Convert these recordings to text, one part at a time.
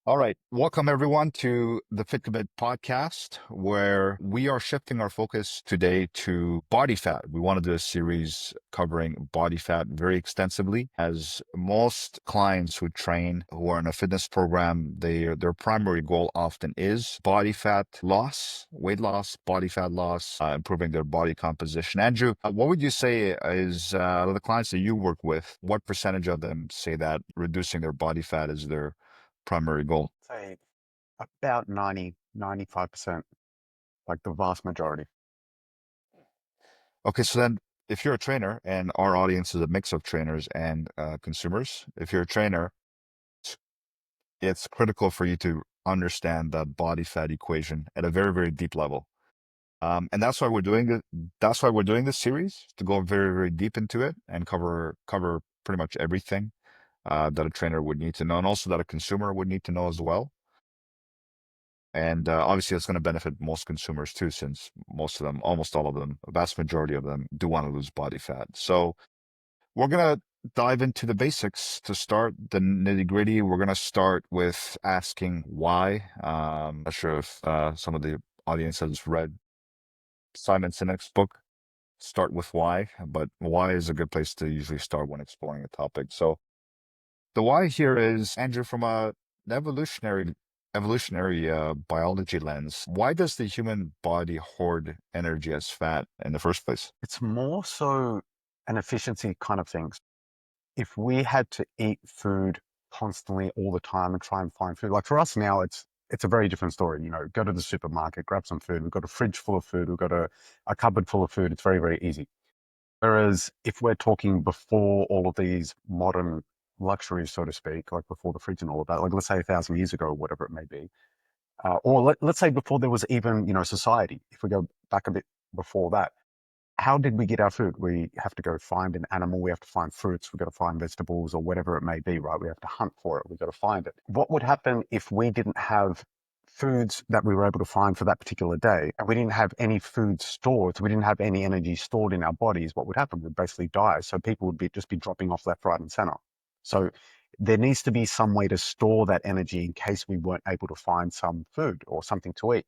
All right. Welcome everyone to the FitCommit podcast, where we are shifting our focus today to body fat. We want to do a series covering body fat very extensively, as most clients who train, who are in a fitness program, their primary goal often is body fat loss, weight loss, body fat loss, improving their body composition. Andrew, what would you say is the clients that you work with, what percentage of them say that reducing their body fat is their primary goal? Say about 95%, like the vast majority. Okay, so then if you're a trainer, and our audience is a mix of trainers and consumers, if you're a trainer, it's critical for you to understand the body fat equation at a very, very deep level. And that's why we're doing it. That's why we're doing this series, to go very, very deep into it and cover pretty much everything that a trainer would need to know, and also that a consumer would need to know as well. And obviously, it's going to benefit most consumers too, since most of them, almost all of them, a vast majority of them do want to lose body fat. So we're going to dive into the basics to start the nitty gritty. We're going to start with asking why. Not sure if some of the audience has read Simon Sinek's book, Start with Why, but why is a good place to usually start when exploring a topic. So the why here is, Andrew, from an evolutionary biology lens, why does the human body hoard energy as fat in the first place? It's more so an efficiency kind of thing. If we had to eat food constantly all the time and try and find food, like for us now, it's a very different story. You know, go to the supermarket, grab some food. We've got a fridge full of food. We've got a cupboard full of food. It's very, very easy. Whereas if we're talking before all of these modern luxuries, so to speak, like before the fridge and all of that, like let's say 1,000 years ago or whatever it may be, or let's say before there was even, society, if we go back a bit before that, how did we get our food? We have to go find an animal, we have to find fruits, we've got to find vegetables or whatever it may be, right? We have to hunt for it, we've got to find it. What would happen if we didn't have foods that we were able to find for that particular day, and we didn't have any food stored, so we didn't have any energy stored in our bodies? What would happen? We'd basically die. So people would just be dropping off left, right, and center. So there needs to be some way to store that energy in case we weren't able to find some food or something to eat.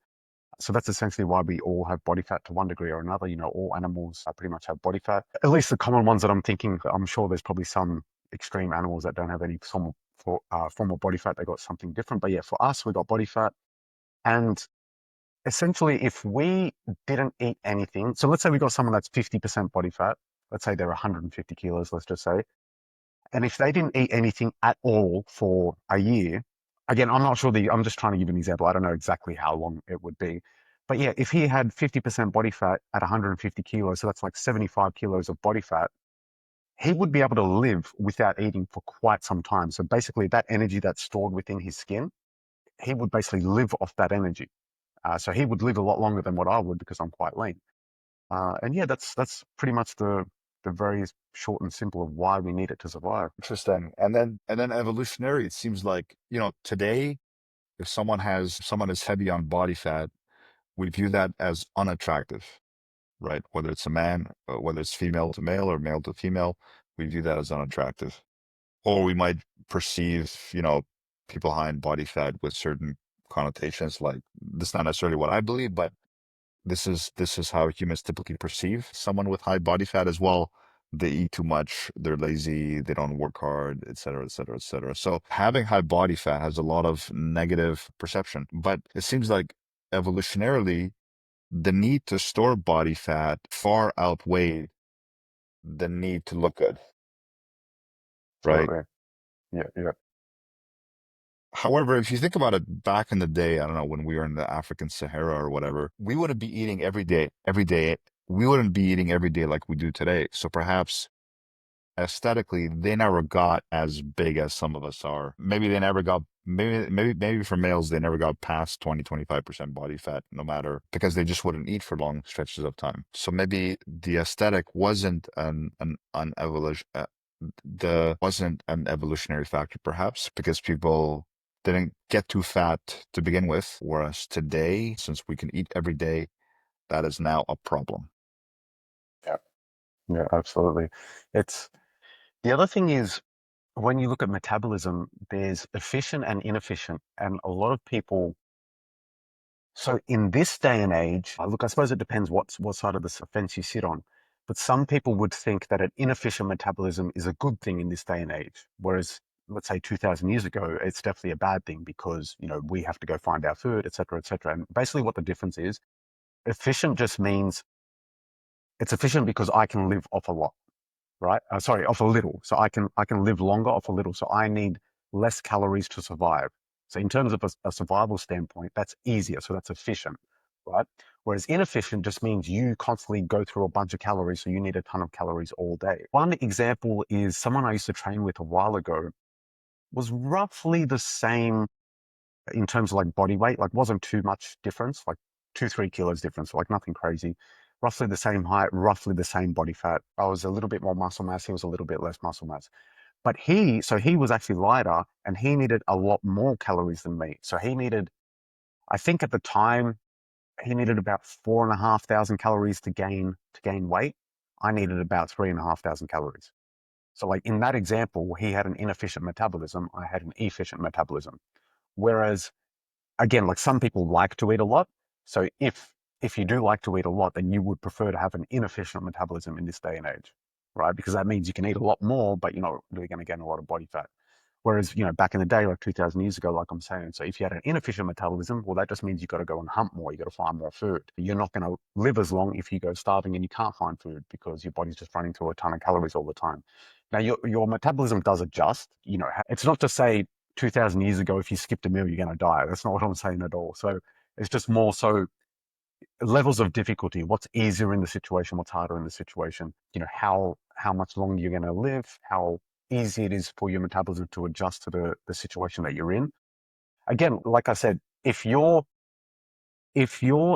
So that's essentially why we all have body fat to one degree or another. You know, all animals pretty much have body fat. At least the common ones that I'm thinking. I'm sure there's probably some extreme animals that don't have any form of body fat. They got something different. But yeah, for us, we got body fat. And essentially, if we didn't eat anything, so let's say we got someone that's 50% body fat. Let's say they're 150 kilos, let's just say. And if they didn't eat anything at all for a year, again, I'm not sure I'm just trying to give an example. I don't know exactly how long it would be. But yeah, if he had 50% body fat at 150 kilos, so that's like 75 kilos of body fat, he would be able to live without eating for quite some time. So basically, that energy that's stored within his skin, he would basically live off that energy. So he would live a lot longer than what I would because I'm quite lean. And yeah, that's pretty much the very short and simple of why we need it to survive. Interesting. And then evolutionary, it seems like, today, if someone is heavy on body fat, we view that as unattractive, right? Whether it's a man, whether it's female to male or male to female, we view that as unattractive. Or we might perceive, people high in body fat with certain connotations. Like, this is not necessarily what I believe, but this is how humans typically perceive someone with high body fat as well. They eat too much, they're lazy, they don't work hard, et cetera, et cetera, et cetera. So having high body fat has a lot of negative perception. But it seems like evolutionarily, the need to store body fat far outweighed the need to look good, right? Absolutely. Yeah, yeah. However, if you think about it, back in the day, I don't know, when we were in the African Sahara or whatever, we wouldn't be eating every day, every day. We wouldn't be eating every day like we do today. So perhaps aesthetically, they never got as big as some of us are. Maybe they never got, maybe for males, they never got past 20, 25% body fat, no matter, because they just wouldn't eat for long stretches of time. So maybe the aesthetic wasn't an evolutionary factor, perhaps, because people didn't get too fat to begin with. Whereas today, since we can eat every day, that is now a problem. Yeah, yeah, absolutely. It's the other thing is, when you look at metabolism, there's efficient and inefficient, and a lot of people. So in this day and age, look, I suppose it depends what side of the fence you sit on, but some people would think that an inefficient metabolism is a good thing in this day and age, whereas let's say 2000 years ago, it's definitely a bad thing because, we have to go find our food, et cetera, et cetera. And basically what the difference is, efficient just means it's efficient because I can live off a lot, right? Sorry, off a little. So I can live longer off a little. So I need less calories to survive. So in terms of a survival standpoint, that's easier. So that's efficient, right? Whereas inefficient just means you constantly go through a bunch of calories. So you need a ton of calories all day. One example is someone I used to train with a while ago was roughly the same in terms of like body weight, like wasn't too much difference, like 2, 3 kilos difference, like nothing crazy. Roughly the same height, roughly the same body fat. I was a little bit more muscle mass. He was a little bit less muscle mass. But he was actually lighter and he needed a lot more calories than me. So he needed, I think at the time, he needed about 4,500 calories to gain weight. I needed about 3,500 calories. So like in that example, he had an inefficient metabolism. I had an efficient metabolism. Whereas again, like some people like to eat a lot. So if you do like to eat a lot, then you would prefer to have an inefficient metabolism in this day and age, right? Because that means you can eat a lot more, but you're not really going to gain a lot of body fat. Whereas, back in the day, like 2000 years ago, like I'm saying, so if you had an inefficient metabolism, well, that just means you got to go and hunt more. You got to find more food. You're not going to live as long if you go starving and you can't find food because your body's just running through a ton of calories all the time. Now, your metabolism does adjust. It's not to say 2000 years ago, if you skipped a meal, you're going to die. That's not what I'm saying at all. So it's just more so levels of difficulty. What's easier in the situation? What's harder in the situation? How much longer you're going to live, how easy it is for your metabolism to adjust to the situation that you're in. Again, like I said, if you're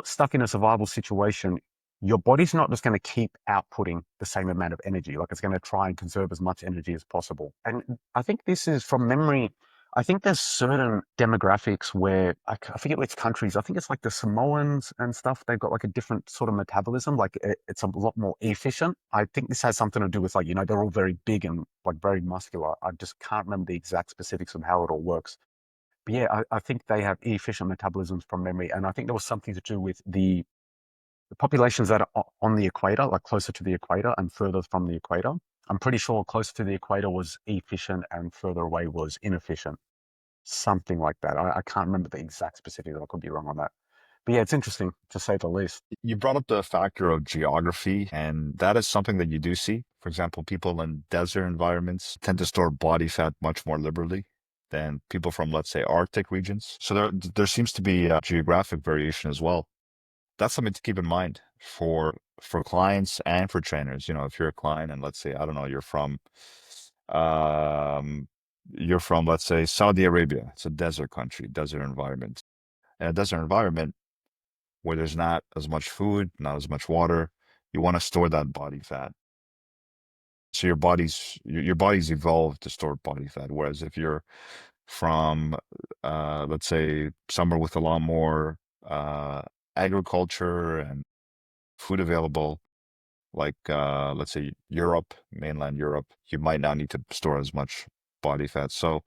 stuck in a survival situation, your body's not just going to keep outputting the same amount of energy. Like it's going to try and conserve as much energy as possible. And I think this is from memory. I think there's certain demographics where I forget which countries. I think it's like the Samoans and stuff. They've got like a different sort of metabolism. Like it's a lot more efficient. I think this has something to do with like, they're all very big and like very muscular. I just can't remember the exact specifics of how it all works. But yeah, I think they have efficient metabolisms from memory. And I think there was something to do with the populations that are on the equator, like closer to the equator and further from the equator. I'm pretty sure closer to the equator was efficient and further away was inefficient. Something like that. I can't remember the exact specifics. I could be wrong on that. But yeah, it's interesting to say the least. You brought up the factor of geography, and that is something that you do see. For example, people in desert environments tend to store body fat much more liberally than people from, let's say, Arctic regions. So there seems to be a geographic variation as well. That's something to keep in mind for clients and for trainers. If you're a client and let's say, I don't know, um you're from, let's say, Saudi Arabia. It's a desert country, desert environment. In a desert environment where there's not as much food, not as much water, you want to store that body fat. So your body's evolved to store body fat. Whereas if you're from let's say somewhere with a lot more agriculture and food available, like let's say Europe, mainland Europe, you might not need to store as much body fat. So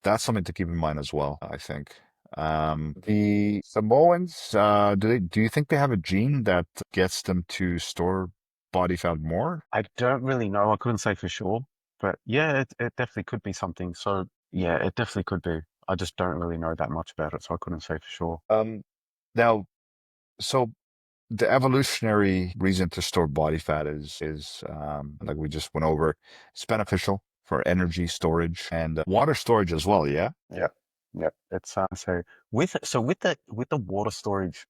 that's something to keep in mind as well, I think. The Samoans, do you think they have a gene that gets them to store body fat more? I don't really know. I couldn't say for sure. But yeah, it definitely could be something. So yeah, it definitely could be. I just don't really know that much about it, so I couldn't say for sure. Um, Now, so the evolutionary reason to store body fat is like we just went over, it's beneficial for energy storage and water storage as well. Yeah. Yeah, yeah. It's so with the water storage,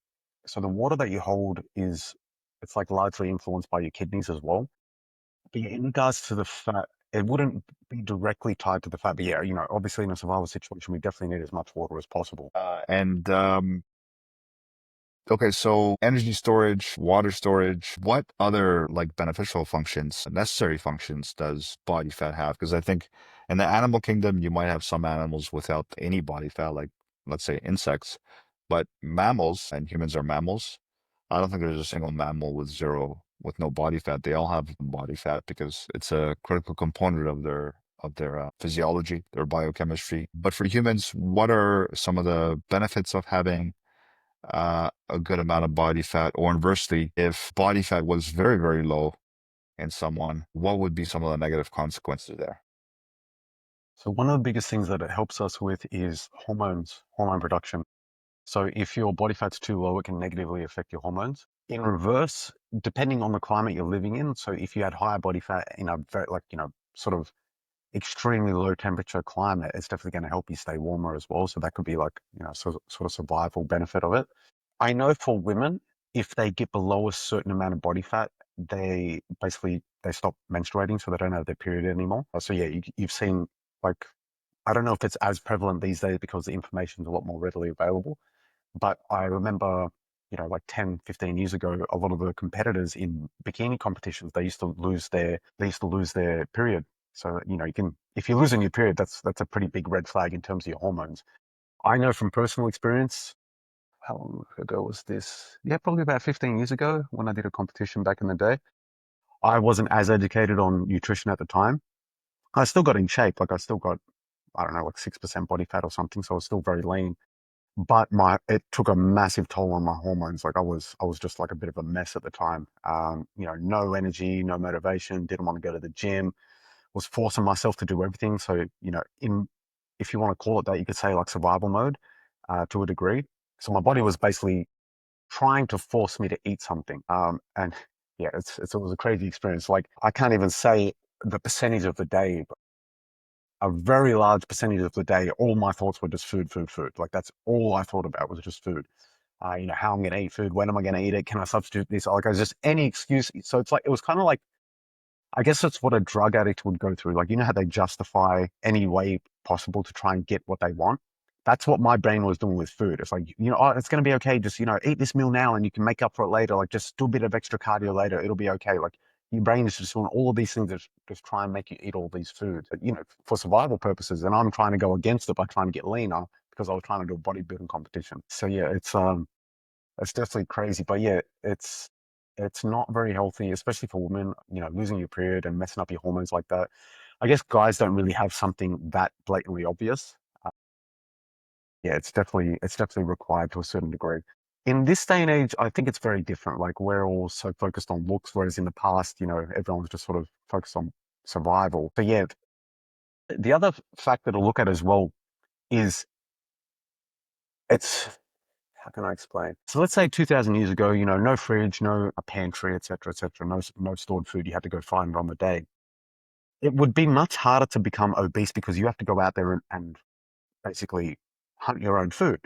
so the water that you hold it's like largely influenced by your kidneys as well. But yeah, in regards to the fat, it wouldn't be directly tied to the fat. But yeah, obviously in a survival situation, we definitely need as much water as possible. And Okay, so energy storage, water storage, what other like beneficial functions, necessary functions does body fat have? Because I think in the animal kingdom, you might have some animals without any body fat, like let's say insects, but mammals, and humans are mammals. I don't think there's a single mammal with no body fat. They all have body fat because it's a critical component of physiology, their biochemistry. But for humans, what are some of the benefits of having a good amount of body fat? Or inversely, if body fat was very, very low in someone, what would be some of the negative consequences there? So one of the biggest things that it helps us with is hormones, hormone production. So if your body fat's too low, it can negatively affect your hormones. In reverse, depending on the climate you're living in, so if you had higher body fat in a very, like, sort of extremely low temperature climate, it's definitely going to help you stay warmer as well. So that could be like, sort of survival benefit of it. I know for women, if they get below a certain amount of body fat, they stop menstruating, so they don't have their period anymore. So yeah, you've seen, like, I don't know if it's as prevalent these days because the information is a lot more readily available. But I remember, like 10, 15 years ago, a lot of the competitors in bikini competitions, they used to lose their period. So, if you're losing your period, that's a pretty big red flag in terms of your hormones. I know from personal experience, how long ago was this? Yeah, probably about 15 years ago when I did a competition back in the day. I wasn't as educated on nutrition at the time. I still got in shape. Like I still got, I don't know, like 6% body fat or something. So I was still very lean, but it took a massive toll on my hormones. Like I was just like a bit of a mess at the time. No energy, no motivation, didn't want to go to the gym, was forcing myself to do everything. So, if you want to call it that, you could say like survival mode, to a degree. So my body was basically trying to force me to eat something. And yeah, it was a crazy experience. Like I can't even say the percentage of the day, but a very large percentage of the day, all my thoughts were just food, food, food. Like that's all I thought about was just food. How I'm going to eat food, when am I going to eat it? Can I substitute this? Like, I was just any excuse. So it's like, it was kind of like, I guess that's what a drug addict would go through. Like, how they justify any way possible to try and get what they want. That's what my brain was doing with food. It's like, oh, it's going to be okay. Just, eat this meal now and you can make up for it later. Like, just do a bit of extra cardio later. It'll be okay. Like, your brain is just doing all of these things that just try and make you eat all these foods, but, for survival purposes. And I'm trying to go against it by trying to get leaner because I was trying to do a bodybuilding competition. So yeah, it's definitely crazy, but yeah, it's not very healthy, especially for women. Losing your period and messing up your hormones like that. I guess guys don't really have something that blatantly obvious. Uh, yeah, it's definitely required to a certain degree. In this day and age, I think it's very different. Like we're all so focused on looks, whereas in the past, everyone's just sort of focused on survival. So yeah, the other factor to look at as well is it's how can I explain? So let's say 2000 years ago, no fridge, no a pantry, etc., etc., no stored food. You had to go find it on the day. It would be much harder to become obese because you have to go out there and basically hunt your own food.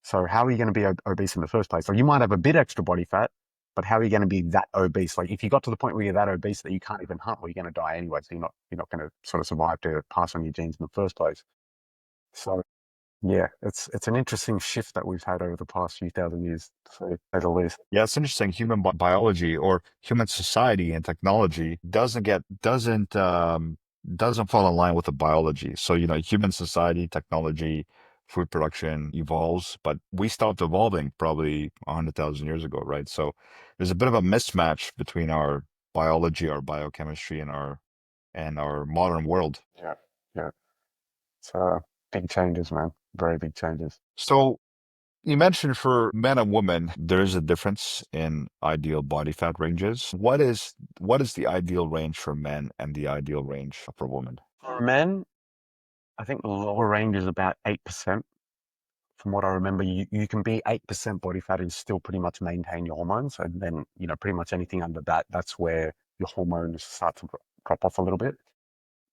So how are you going to be obese in the first place? Like you might have a bit extra body fat, but how are you going to be that obese? Like if you got to the point where you're that obese that you can't even hunt, well, you're going to die anyway. So you're not going to sort of survive to pass on your genes in the first place. So yeah, it's an interesting shift that we've had over the past few thousand years, to say the least. Yeah, it's interesting. Human biology or human society and technology doesn't fall in line with the biology. So, human society, technology, food production evolves, but we stopped evolving probably 100,000 years ago, right? So there's a bit of a mismatch between our biology, our biochemistry, and our modern world. Yeah, yeah. So big changes, man. Very big changes. So you mentioned for men and women, there is a difference in ideal body fat ranges. What is the ideal range for men and the ideal range for women? For men, I think the lower range is about 8%. From what I remember, you can be 8% body fat and still pretty much maintain your hormones. And then, pretty much anything under that, that's where your hormones start to drop off a little bit.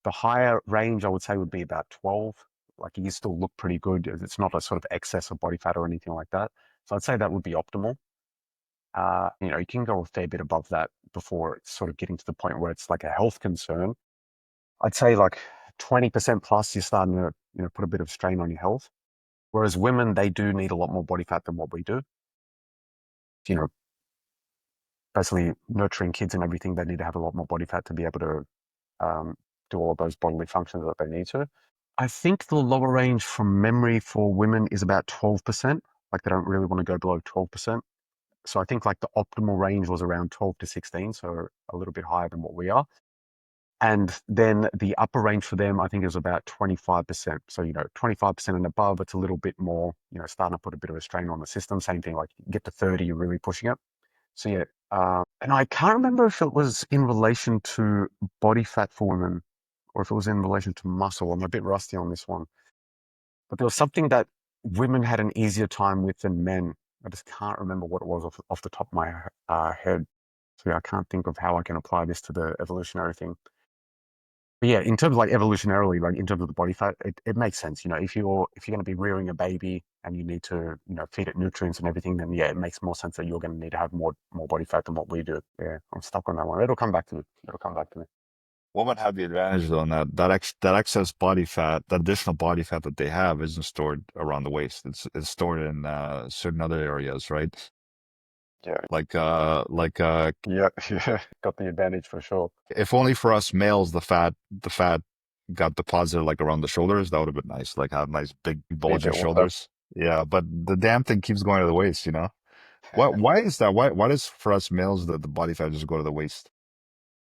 The higher range, I would say, would be about 12. Like you still look pretty good. It's not a sort of excess of body fat or anything like that. So I'd say that would be optimal. You can go a fair bit above that before it's sort of getting to the point where it's like a health concern. I'd say like 20% plus, you're starting to, put a bit of strain on your health. Whereas women, they do need a lot more body fat than what we do. You know, Basically nurturing kids and everything, they need to have a lot more body fat to be able to um, do all of those bodily functions that they need to. I think the lower range from memory for women is about 12%. Like they don't really want to go below 12%. So I think like the optimal range was around 12 to 16, so a little bit higher than what we are. And then the upper range for them, I think, is about 25%. So, 25% and above, it's a little bit more, starting to put a bit of a strain on the system. Same thing, like you get to 30, you're really pushing it. So, yeah. And I can't remember if it was in relation to body fat for women or if it was in relation to muscle. I'm a bit rusty on this one. But there was something that women had an easier time with than men. I just can't remember what it was off the top of my head. So, yeah, I can't think of how I can apply this to the evolutionary thing. But yeah, in terms of like evolutionarily, like in terms of the body fat, it makes sense. If you're going to be rearing a baby and you need to, feed it nutrients and everything, then yeah, it makes more sense that you're going to need to have more body fat than what we do. Yeah, I'm stuck on that one. It'll come back to me. It'll come back to me. Women have the advantage though, in that excess body fat, that additional body fat that they have isn't stored around the waist. It's stored in certain other areas, right? Yeah, Like yeah, yeah. Got the advantage for sure. if only for us males the fat got deposited like around the shoulders, that would have been nice. Like have nice big Be a bulging bit wider. shoulders. Yeah, but the damn thing keeps going to the waist, you know? Why is that? Why does for us males the body fat just go to the waist?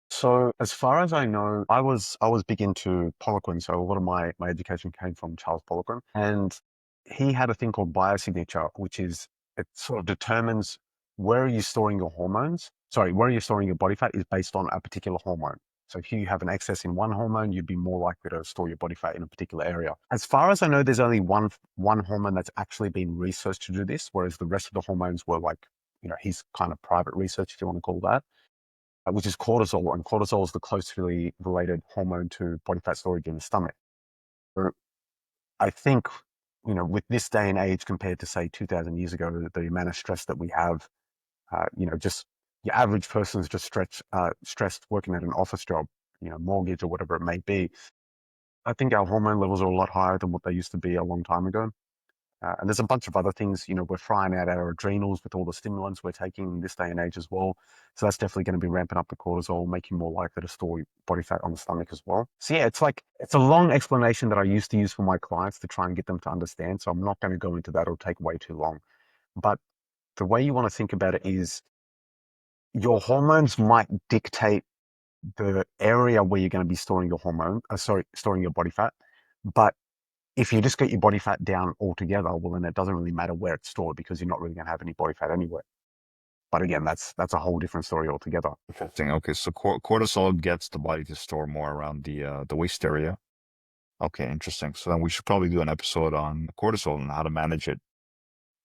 So as far as I know, I was big into Poliquin. So a lot of my education came from Charles Poliquin, and he had a thing called biosignature, which is it sort of determines where are you storing your hormones. Sorry, where are you storing your body fat is based on a particular hormone. So if you have an excess in one hormone, you'd be more likely to store your body fat in a particular area. As far as I know, there's only one hormone that's actually been researched to do this, whereas the rest of the hormones were like, his kind of private research, if you want to call that, which is cortisol, and cortisol is the closely related hormone to body fat storage in the stomach. So I think, with this day and age compared to say 2000 years ago, the amount of stress that we have, just your average person is just stressed working at an office job, mortgage or whatever it may be. I think our hormone levels are a lot higher than what they used to be a long time ago. And there's a bunch of other things, we're frying out our adrenals with all the stimulants we're taking in this day and age as well. So that's definitely going to be ramping up the cortisol, making you more likely to store body fat on the stomach as well. So yeah, it's a long explanation that I used to use for my clients to try and get them to understand. So I'm not going to go into that. It'll take way too long. But the way you want to think about it is your hormones might dictate the area where you're going to be storing your storing your body fat. But if you just get your body fat down altogether, well, then it doesn't really matter where it's stored because you're not really going to have any body fat anyway. But again, that's a whole different story altogether. Interesting. Okay, so cortisol gets the body to store more around the waist area. Okay, interesting. So then we should probably do an episode on cortisol and how to manage it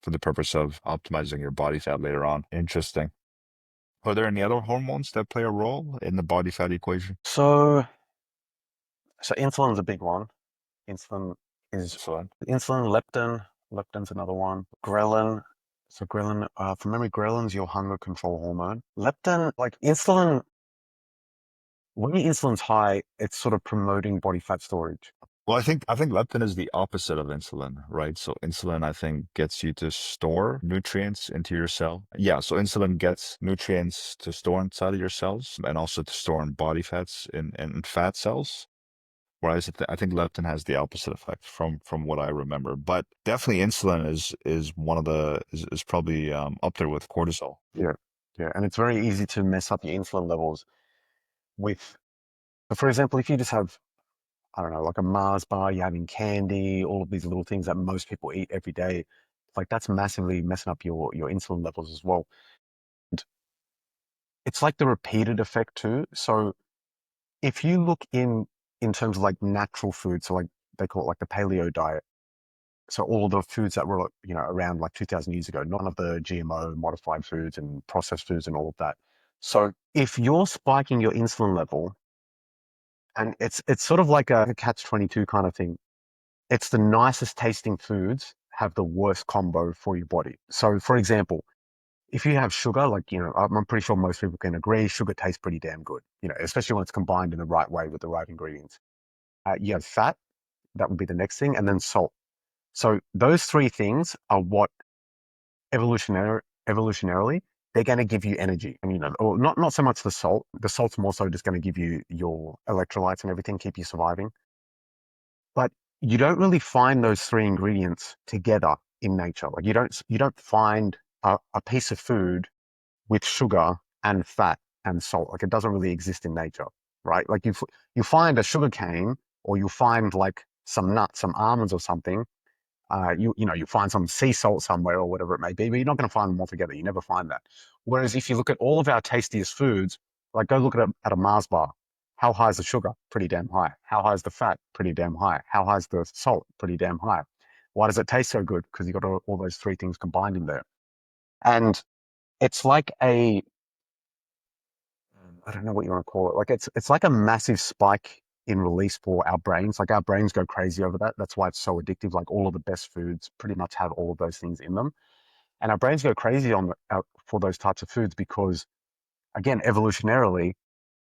for the purpose of optimizing your body fat later on. Interesting. Are there any other hormones that play a role in the body fat equation? So insulin's a big one. Insulin is Excellent. insulin, leptin. Leptin's another one. Ghrelin. So ghrelin, from memory, ghrelin's your hunger control hormone. Leptin, like insulin, when your insulin's high, it's sort of promoting body fat storage. Well, I think leptin is the opposite of insulin, right? So insulin, I think, gets you to store nutrients into your cell. Yeah, so insulin gets nutrients to store inside of your cells and also to store in body fats in fat cells. Whereas I think leptin has the opposite effect from what I remember. But definitely insulin is one of is probably up there with cortisol. Yeah. Yeah. And it's very easy to mess up your insulin levels with, for example, if you just have, I don't know, like a Mars bar, you're having candy, all of these little things that most people eat every day, like that's massively messing up your insulin levels as well. And it's like the repeated effect too. So if you look in terms of like natural food, so like they call it like the paleo diet. So all the foods that were, around like 2000 years ago, none of the GMO modified foods and processed foods and all of that. So if you're spiking your insulin level, and it's sort of like a catch-22 kind of thing. It's the nicest tasting foods have the worst combo for your body. So for example, if you have sugar, like, I'm pretty sure most people can agree, sugar tastes pretty damn good, especially when it's combined in the right way with the right ingredients. You have fat, that would be the next thing, and then salt. So those three things are what evolutionarily, they're going to give you energy. And, or not so much the salt. The salt's more so just going to give you your electrolytes and everything, keep you surviving. But you don't really find those three ingredients together in nature. Like you don't find a piece of food with sugar and fat and salt. Like it doesn't really exist in nature. right? Like you find a sugar cane, or you find like some nuts, some almonds or something. You find some sea salt somewhere or whatever it may be, but you're not going to find them all together. You never find that. Whereas if you look at all of our tastiest foods, like go look at a Mars bar. How high is the sugar? Pretty damn high. How high is the fat? Pretty damn high. How high is the salt? Pretty damn high. Why does it taste so good? Because you got all those three things combined in there. And it's like I don't know what you want to call it. Like it's like a massive spike in release for our brains. Like our brains go crazy over that. That's why it's so addictive. Like all of the best foods pretty much have all of those things in them. And our brains go crazy for those types of foods because, again, evolutionarily,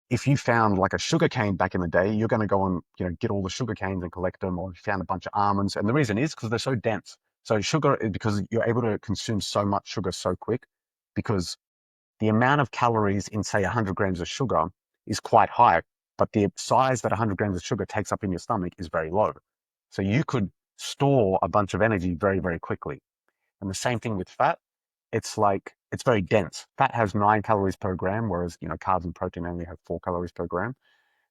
if you found like a sugar cane back in the day, you're going to go and get all the sugar canes and collect them, or if you found a bunch of almonds. And the reason is because they're so dense. So sugar, because you're able to consume so much sugar so quick, because the amount of calories in, say, 100 grams of sugar is quite high, but the size that 100 grams of sugar takes up in your stomach is very low. So you could store a bunch of energy very, very quickly. And the same thing with fat. It's very dense. Fat has 9 calories per gram, whereas carbs and protein only have 4 calories per gram.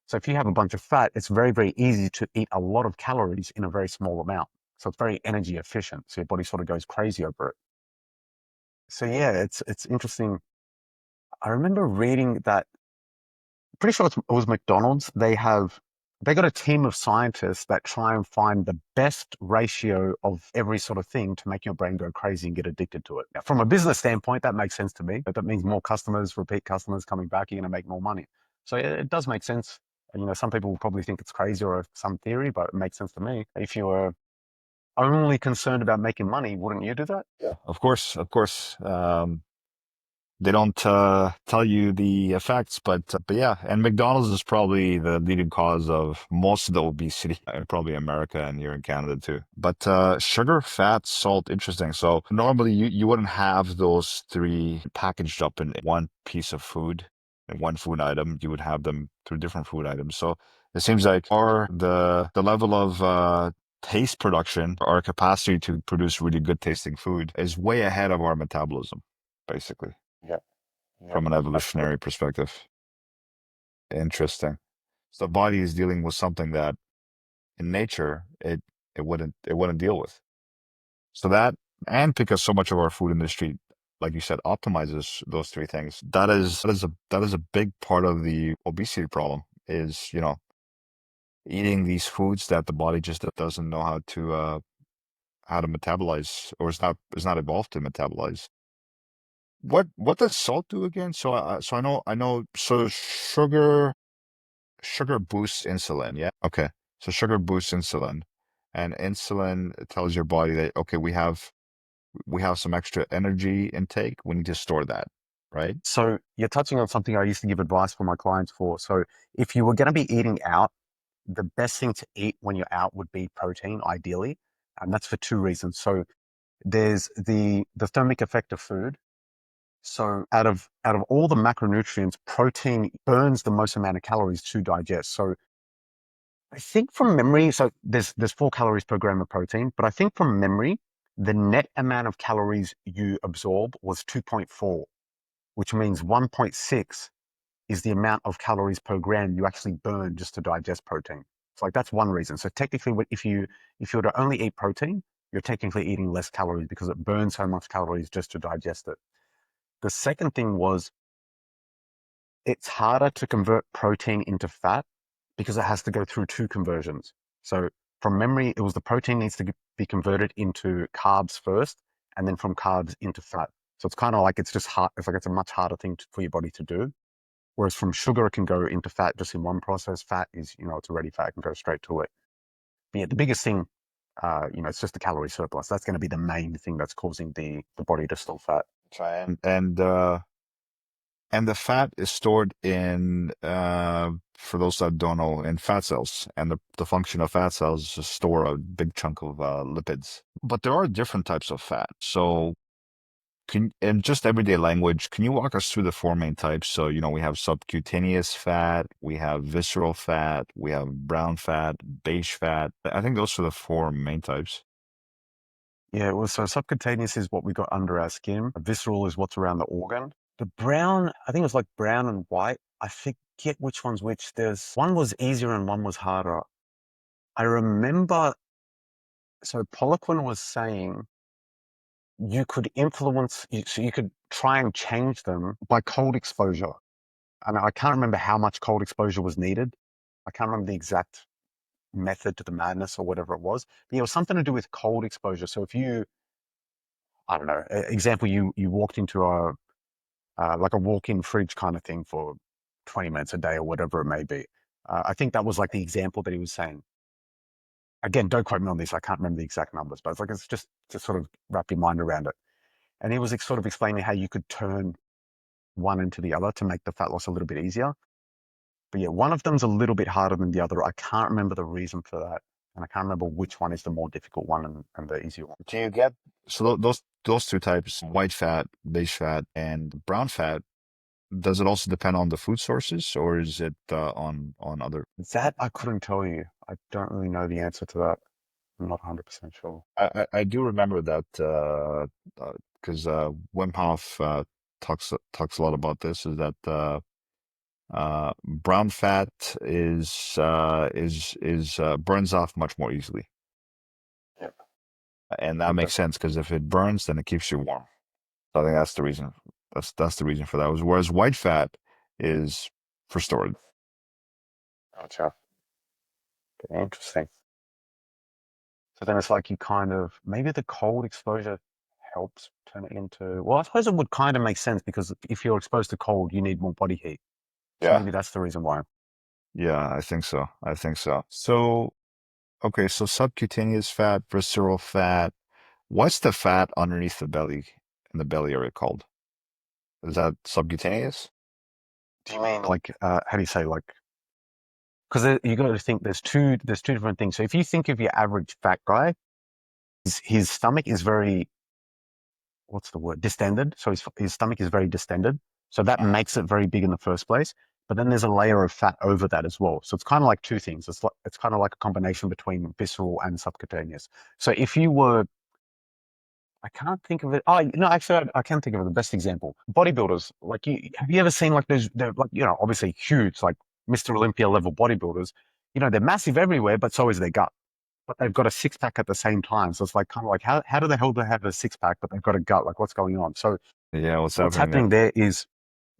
So if you have a bunch of fat, it's very, very easy to eat a lot of calories in a very small amount. So it's very energy efficient. So your body sort of goes crazy over it. So yeah, it's interesting. I remember reading that, pretty sure it was McDonald's. They got a team of scientists that try and find the best ratio of every sort of thing to make your brain go crazy and get addicted to it. Now, from a business standpoint, that makes sense to me. But that means more customers, repeat customers coming back, you're going to make more money. So it does make sense. And, some people will probably think it's crazy or some theory, but it makes sense to me. If you were only concerned about making money, wouldn't you do that? Yeah, of course, of course. They don't tell you the effects, but yeah, and McDonald's is probably the leading cause of most of the obesity in probably America and here in Canada too. But sugar, fat, salt, interesting. So normally you wouldn't have those three packaged up in one piece of food, in one food item. You would have them through different food items. So it seems like the level of taste production, our capacity to produce really good tasting food is way ahead of our metabolism, basically Yeah, yeah, from an absolutely. evolutionary perspective. Interesting. So the body is dealing with something that in nature it wouldn't deal with. So that, and because so much of our food industry, like you said, optimizes those three things, that is a big part of the obesity problem is, eating these foods that the body just doesn't know how to metabolize, or is not evolved to metabolize. What does salt do again? So I know so sugar boosts insulin, yeah? Okay. So sugar boosts insulin, and insulin tells your body that, okay, we have some extra energy intake. We need to store that, right? So you're touching on something I used to give advice for my clients for. So if you were going to be eating out, the best thing to eat when you're out would be protein, ideally. And that's for two reasons. So there's the thermic effect of food. So out of all the macronutrients, protein burns the most amount of calories to digest. So I think from memory, so there's 4 calories per gram of protein, but I think from memory, the net amount of calories you absorb was 2.4, which means 1.6 is the amount of calories per gram you actually burn just to digest protein. So like that's one reason. So technically, if you were to only eat protein, you're technically eating less calories because it burns so much calories just to digest it. The second thing was it's harder to convert protein into fat because it has to go through two conversions. So from memory, it was the protein needs to be converted into carbs first, and then from carbs into fat. So it's kind of like it's just hard. It's like it's a much harder thing for your body to do. Whereas from sugar, it can go into fat just in one process. Fat is, it's already fat, it can go straight to it. But yeah, the biggest thing, it's just the calorie surplus. That's going to be the main thing that's causing the body to store fat. Try and the fat is stored in, for those that don't know, in fat cells. And the function of fat cells is to store a big chunk of lipids. But there are different types of fat. So in just everyday language, can you walk us through the four main types? So, we have subcutaneous fat, we have visceral fat, we have brown fat, beige fat. I think those are the four main types. Yeah, well, so subcutaneous is what we got under our skin. Visceral is what's around the organ. The brown, I think it's like brown and white. I think forget which one's which. There's one was easier and one was harder. I remember, so Poliquin was saying you could influence, so you could try and change them by cold exposure. And I can't remember how much cold exposure was needed. I can't remember the exact method to the madness or whatever it was. But it was something to do with cold exposure. So if you, I don't know, example, you walked into a like a walk-in fridge kind of thing for 20 minutes a day or whatever it may be. I think that was like the example that he was saying. Again, don't quote me on this. I can't remember the exact numbers, but it's like, it's just to sort of wrap your mind around it. And he was sort of explaining how you could turn one into the other to make the fat loss a little bit easier. But yeah, one of them's a little bit harder than the other. I can't remember the reason for that. And I can't remember which one is the more difficult one and the easier one. Do you get so those two types, white fat, beige fat, and brown fat? Does it also depend on the food sources, or is it on other? That I couldn't tell you. I don't really know the answer to that. I'm not 100% sure. I do remember that because Wim Hof talks a lot about this. Is that brown fat is burns off much more easily, Yep. and that Okay. makes sense because if it burns, then it keeps you warm. So I think that's the reason. That's the reason for that. Whereas white fat is for storage. Gotcha. Okay, interesting. So then it's like you kind of, maybe the cold exposure helps turn it into, well, I suppose it would kind of make sense because if you're exposed to cold, you need more body heat. So Yeah. maybe that's the reason why. Yeah, I think so. I think so. So, okay, so subcutaneous fat, visceral fat. What's the fat underneath the belly, in the belly area called? Is that subcutaneous? Do you mean like, how do you say like, because you got to think there's two different things. So if you think of your average fat guy, his stomach is very, what's the word, distended. So his stomach is very distended. So that Uh-huh. makes it very big in the first place. But then there's a layer of fat over that as well. So it's kind of like two things. It's kind of like a combination between visceral and subcutaneous. So if you were, I can't think of it. Oh no, actually, I can think of it. The best example: bodybuilders. Like, have you ever seen like those? They're like, obviously huge, like Mr. Olympia level bodybuilders. They're massive everywhere, but so is their gut. But they've got a six pack at the same time. So it's like kind of like how do the hell do they have a six pack, but they've got a gut? Like, what's going on? So Yeah, what's what's happening there? happening there is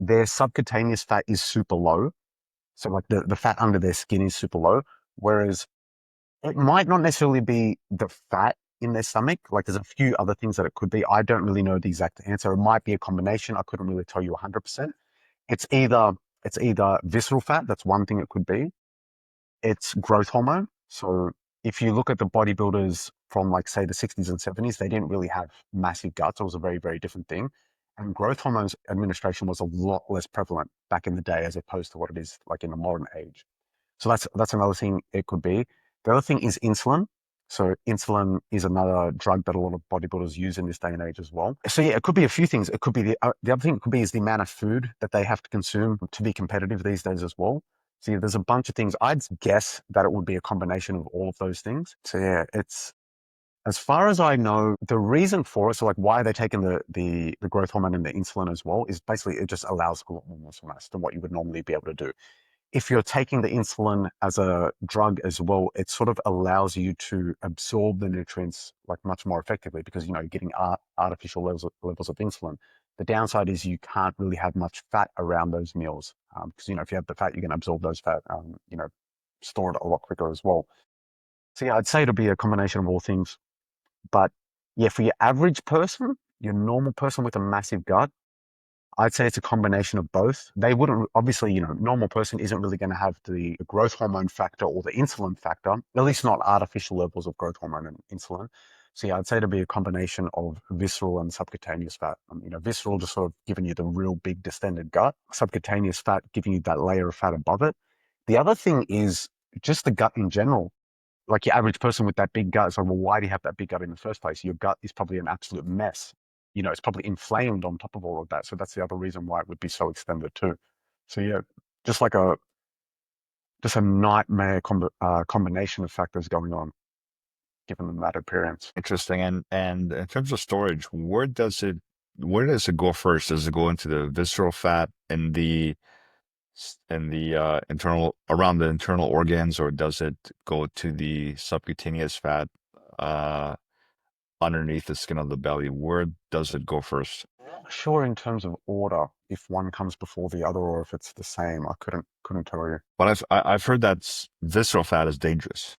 their subcutaneous fat is super low. So like the fat under their skin is super low. Whereas it might not necessarily be the fat in their stomach. Like there's a few other things that it could be. I don't really know the exact answer. It might be a combination. I couldn't really tell you 100%. It's either it's either visceral fat. That's one thing it could be. It's growth hormone. So if you look at the bodybuilders from like say the 60s and 70s, they didn't really have massive guts. It was a very, very different thing. And growth hormones administration was a lot less prevalent back in the day as opposed to what it is like in the modern age. So that's another thing it could be. The other thing is insulin. So insulin is another drug that a lot of bodybuilders use in this day and age as well. So yeah, it could be a few things. It could be the other thing it could be is the amount of food that they have to consume to be competitive these days as well. So yeah, there's a bunch of things. I'd guess that it would be a combination of all of those things. So yeah, it's as far as I know, the reason for it, so like why they're taking the growth hormone and the insulin as well, is basically it just allows a lot more muscle mass than what you would normally be able to do. If you're taking the insulin as a drug as well, it sort of allows you to absorb the nutrients like much more effectively because you're getting artificial levels of insulin. The downside is you can't really have much fat around those meals because if you have the fat, you can absorb those fat, store it a lot quicker as well. So yeah, I'd say it'll be a combination of all things. But yeah, for your average person, your normal person with a massive gut, I'd say it's a combination of both. They wouldn't, obviously, normal person isn't really going to have the growth hormone factor or the insulin factor, at least not artificial levels of growth hormone and insulin. So yeah, I'd say it'd be a combination of visceral and subcutaneous fat. Visceral just sort of giving you the real big distended gut, subcutaneous fat giving you that layer of fat above it. The other thing is just the gut in general. Like your average person with that big gut, it's like, well, why do you have that big gut in the first place? Your gut is probably an absolute mess. It's probably inflamed on top of all of that. So that's the other reason why it would be so extended too. So yeah, just like just a nightmare combination of factors going on, given that appearance. Interesting. And in terms of storage, where does it go first? Does it go into the visceral fat and the in the internal around the internal organs, or does it go to the subcutaneous fat uh, underneath the skin of the belly? Where does it go first? Not sure in terms of order if one comes before the other or if it's the same. I couldn't tell you. But I've heard that visceral fat is dangerous.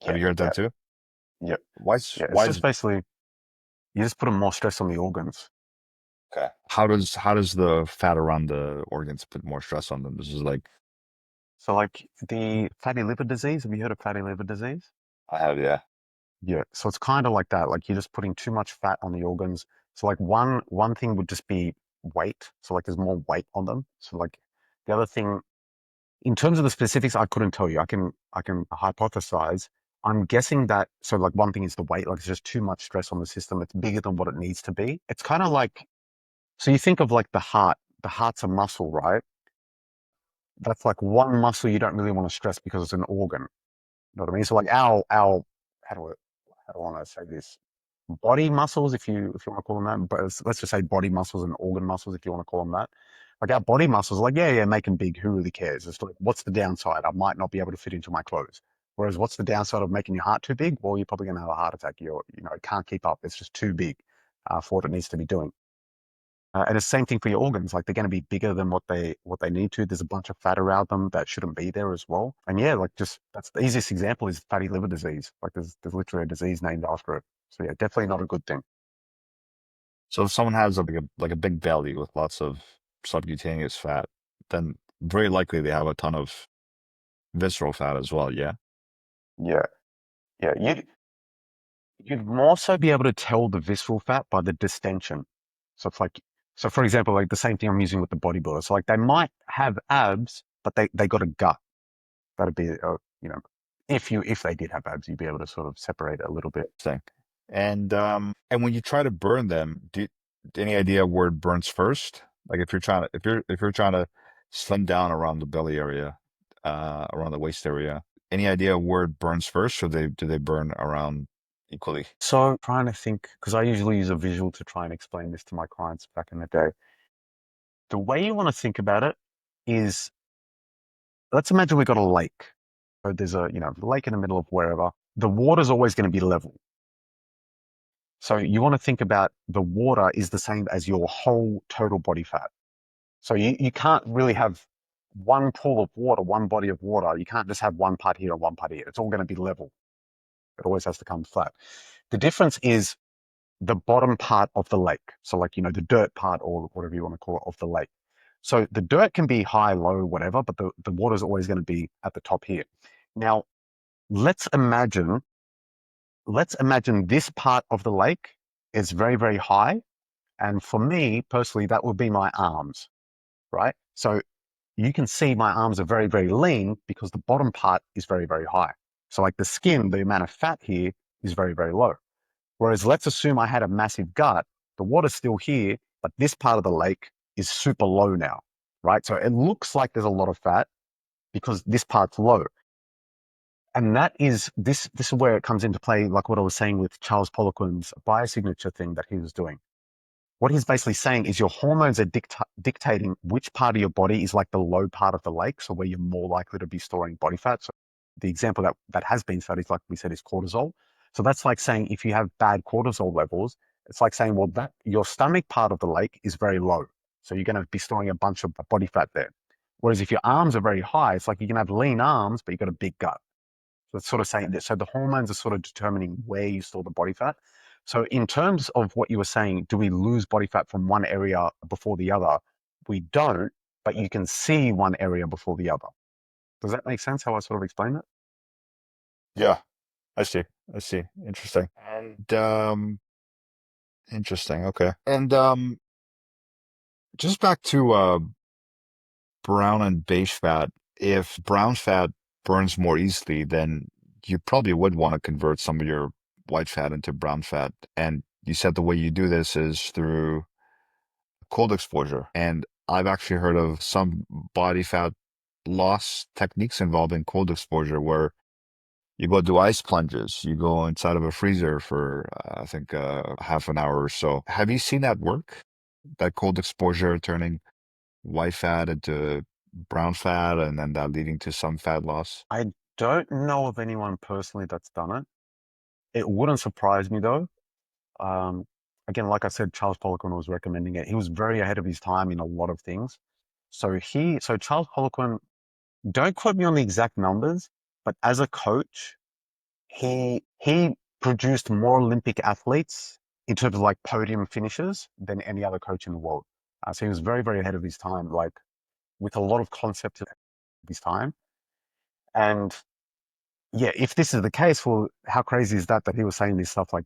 Have Yeah, you heard that yeah, too? yeah, Why's yeah. It's why just is basically you just put more stress on the organs. okay? How does the fat around the organs put more stress on them? This is like So like the fatty liver disease, have you heard of fatty liver disease? I have, yeah. Yeah. So it's kind of like that. Like you're just putting too much fat on the organs. So like one thing would just be weight. So like there's more weight on them. So like the other thing, in terms of the specifics, I couldn't tell you. I can hypothesize. I'm guessing that so like one thing is the weight, like it's just too much stress on the system. It's bigger than what it needs to be. It's kind of like so you think of like the heart. The heart's a muscle, right? That's like one muscle you don't really want to stress because it's an organ. You know what I mean? So like our how do I how do I want to say this? Body muscles, if you want to call them that, but let's just say body muscles and organ muscles, if you want to call them that. Like our body muscles, like yeah, make them big. Who really cares? It's like, what's the downside? I might not be able to fit into my clothes. Whereas, what's the downside of making your heart too big? Well, you're probably going to have a heart attack. It can't keep up. It's just too big for what it needs to be doing. And it's the same thing for your organs. Like they're going to be bigger than what they need to. There's a bunch of fat around them that shouldn't be there as well. And yeah, like just that's the easiest example is fatty liver disease. Like there's literally a disease named after it. So yeah, definitely not a good thing. So if someone has like a big belly with lots of subcutaneous fat, then very likely they have a ton of visceral fat as well. Yeah. Yeah, yeah. You'd more so be able to tell the visceral fat by the distension. So it's like, so for example, like the same thing I'm using with the bodybuilder. So like they might have abs, but they got a gut. That'd be, if they did have abs, you'd be able to sort of separate it a little bit. Thing. And when you try to burn them, any idea where it burns first? Like if you're trying to if you're trying to slim down around the belly area, around the waist area, any idea where it burns first, or do they burn around equally? So trying to think, because I usually use a visual to try and explain this to my clients back in the day. The way you want to think about it is, let's imagine we got a lake. So there's a, lake in the middle of wherever. The water's always going to be level. So you want to think about the water is the same as your whole total body fat. So you can't really have one pool of water, one body of water. You can't just have one part here and one part here. It's all going to be level. It always has to come flat. The difference is the bottom part of the lake. So like, the dirt part or whatever you want to call it of the lake. So the dirt can be high, low, whatever, but the water is always going to be at the top here. Now, let's imagine, let's imagine this part of the lake is very, very high. And for me personally, that would be my arms, right? So you can see my arms are very, very lean because the bottom part is very, very high. So like the skin, the amount of fat here is very, very low. Whereas let's assume I had a massive gut, the water's still here, but this part of the lake is super low now, right? So it looks like there's a lot of fat because this part's low. And this is where it comes into play, like what I was saying with Charles Poliquin's biosignature thing that he was doing. What he's basically saying is your hormones are dictating which part of your body is like the low part of the lake, so where you're more likely to be storing body fat. So the example that has been studied, like we said, is cortisol. So that's like saying if you have bad cortisol levels, it's like saying, well, that your stomach part of the lake is very low. So you're going to be storing a bunch of body fat there. Whereas if your arms are very high, it's like you can have lean arms, but you've got a big gut. So it's sort of saying that. So the hormones are sort of determining where you store the body fat. So in terms of what you were saying, do we lose body fat from one area before the other? We don't, but you can see one area before the other. Does that make sense how I sort of explain it? Yeah, I see. I see. Interesting. And interesting. Okay. And just back to brown and beige fat. If brown fat burns more easily, then you probably would want to convert some of your white fat into brown fat. And you said the way you do this is through cold exposure. And I've actually heard of some body fat loss techniques involving cold exposure where you go do ice plunges. You go inside of a freezer for, I think, half an hour or so. Have you seen that work? That cold exposure turning white fat into brown fat and then that leading to some fat loss? I don't know of anyone personally that's done it. It wouldn't surprise me though. Um, Again, like I said, Charles Poliquin was recommending it. He was very ahead of his time in a lot of things. So Charles Poliquin, don't quote me on the exact numbers, but as a coach, he produced more Olympic athletes in terms of like podium finishes than any other coach in the world. So he was very, very ahead of his time, like with a lot of concepts of his time. And yeah, if this is the case, well, how crazy is that he was saying this stuff like,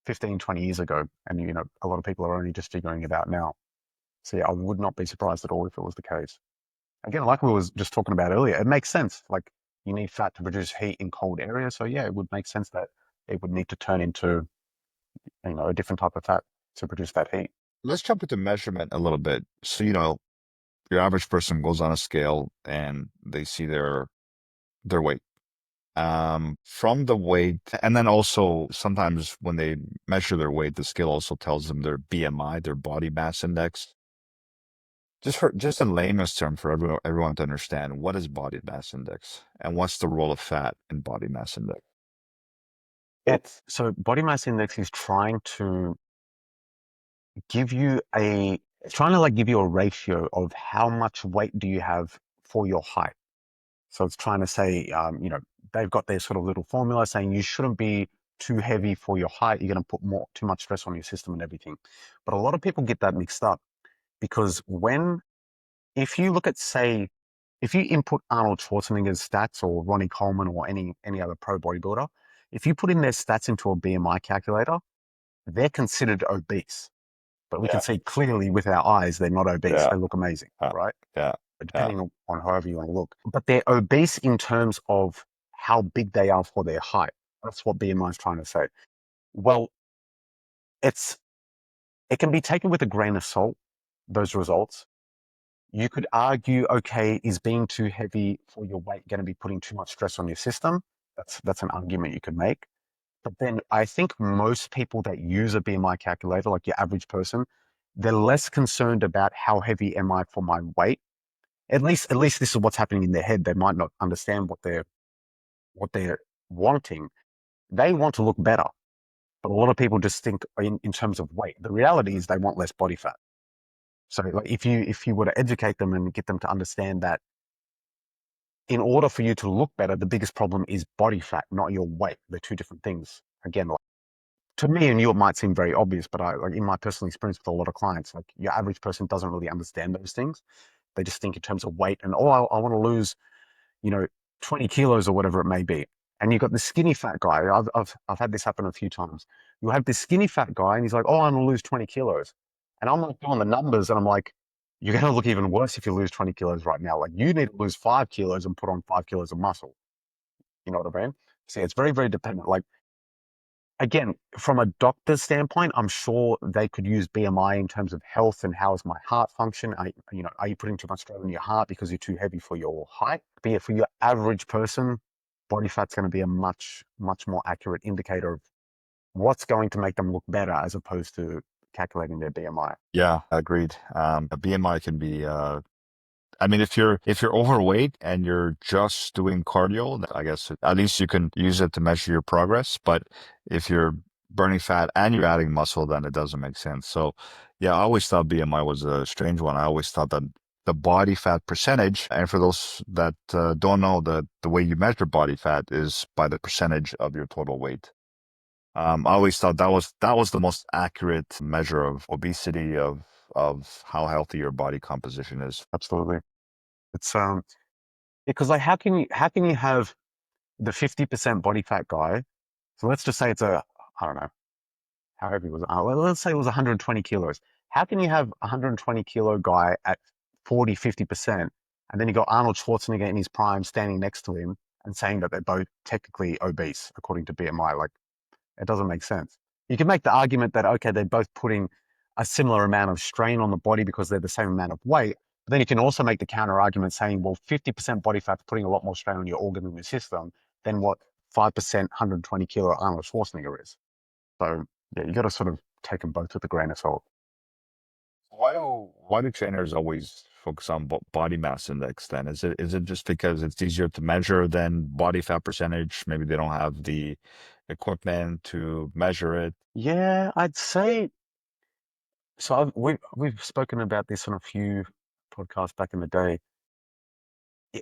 15, 20 years ago, and a lot of people are only just figuring it out now. So yeah, I would not be surprised at all if it was the case. Again, like we was just talking about earlier, it makes sense. Like you need fat to produce heat in cold areas. So yeah, it would make sense that it would need to turn into, a different type of fat to produce that heat. Let's jump into measurement a little bit. So, your average person goes on a scale and they see their weight. From the weight, and then also sometimes when they measure their weight, the scale also tells them their BMI, their body mass index. Just in layman's term for everyone to understand, what is body mass index and what's the role of fat in body mass index? So body mass index is trying to give you a, it's trying to like give you a ratio of how much weight do you have for your height. So it's trying to say, they've got their sort of little formula saying you shouldn't be too heavy for your height. You're going to put too much stress on your system and everything. But a lot of people get that mixed up because if you look at, say, if you input Arnold Schwarzenegger's stats or Ronnie Coleman or any other pro bodybuilder, if you put in their stats into a BMI calculator, they're considered obese. But we can Yeah, see clearly with our eyes they're not obese. yeah, They look amazing, yeah, right? yeah, yeah. Depending on however you want to look. But they're obese in terms of how big they are for their height. That's what BMI is trying to say. Well, it's it can be taken with a grain of salt, those results. You could argue, okay, is being too heavy for your weight going to be putting too much stress on your system? That's an argument you could make. But then I think most people that use a BMI calculator, like your average person, they're less concerned about how heavy am I for my weight. At least this is what's happening in their head. They might not understand what they're wanting. They want to look better, but a lot of people just think in terms of weight. The reality is they want less body fat. So like if you were to educate them and get them to understand that in order for you to look better, the biggest problem is body fat, not your weight. They're two different things. Again, like, to me and you, it might seem very obvious, but I like in my personal experience with a lot of clients, like your average person doesn't really understand those things. They just think in terms of weight and I want to lose, you know, 20 kilos or whatever it may be. And you've got the skinny fat guy. I've had this happen a few times. You'll have this skinny fat guy and he's like, oh, I'm going to lose 20 kilos. And I'm like doing the numbers and I'm like, you're going to look even worse if you lose 20 kilos right now. Like you need to lose 5 kilos and put on 5 kilos of muscle. You know what I mean? See, it's very, very dependent. Like, again, from a doctor's standpoint, I'm sure they could use BMI in terms of health and how is my heart function? Are you putting too much strain on your heart because you're too heavy for your height? But yeah, for your average person, body fat's going to be a much, much more accurate indicator of what's going to make them look better as opposed to calculating their BMI. Yeah, agreed. A BMI can be I mean, if you're overweight and you're just doing cardio, then I guess at least you can use it to measure your progress. But if you're burning fat and you're adding muscle, then it doesn't make sense. So, yeah, I always thought BMI was a strange one. I always thought that the body fat percentage, and for those that don't know, the way you measure body fat is by the percentage of your total weight. I always thought that was the most accurate measure of obesity, of how healthy your body composition is. Absolutely. It's because like how can you have the 50% body fat guy? So let's just say it's I don't know, how heavy was it? Let's say it was 120 kilos. How can you have a 120 kilo guy at 40, 50%, and then you got Arnold Schwarzenegger in his prime standing next to him and saying that they're both technically obese according to BMI? Like, it doesn't make sense. You can make the argument that, okay, they're both putting a similar amount of strain on the body because they're the same amount of weight. But then you can also make the counter argument saying, well, 50% body fat's putting a lot more strain on your organ and your system than what 5% 120 kilo Arnold Schwarzenegger is. So yeah, you got to sort of take them both with a grain of salt. Why do trainers always focus on body mass index then? Is it just because it's easier to measure than body fat percentage? Maybe they don't have the equipment to measure it. Yeah, I'd say so. We've spoken about this on a few podcasts back in the day.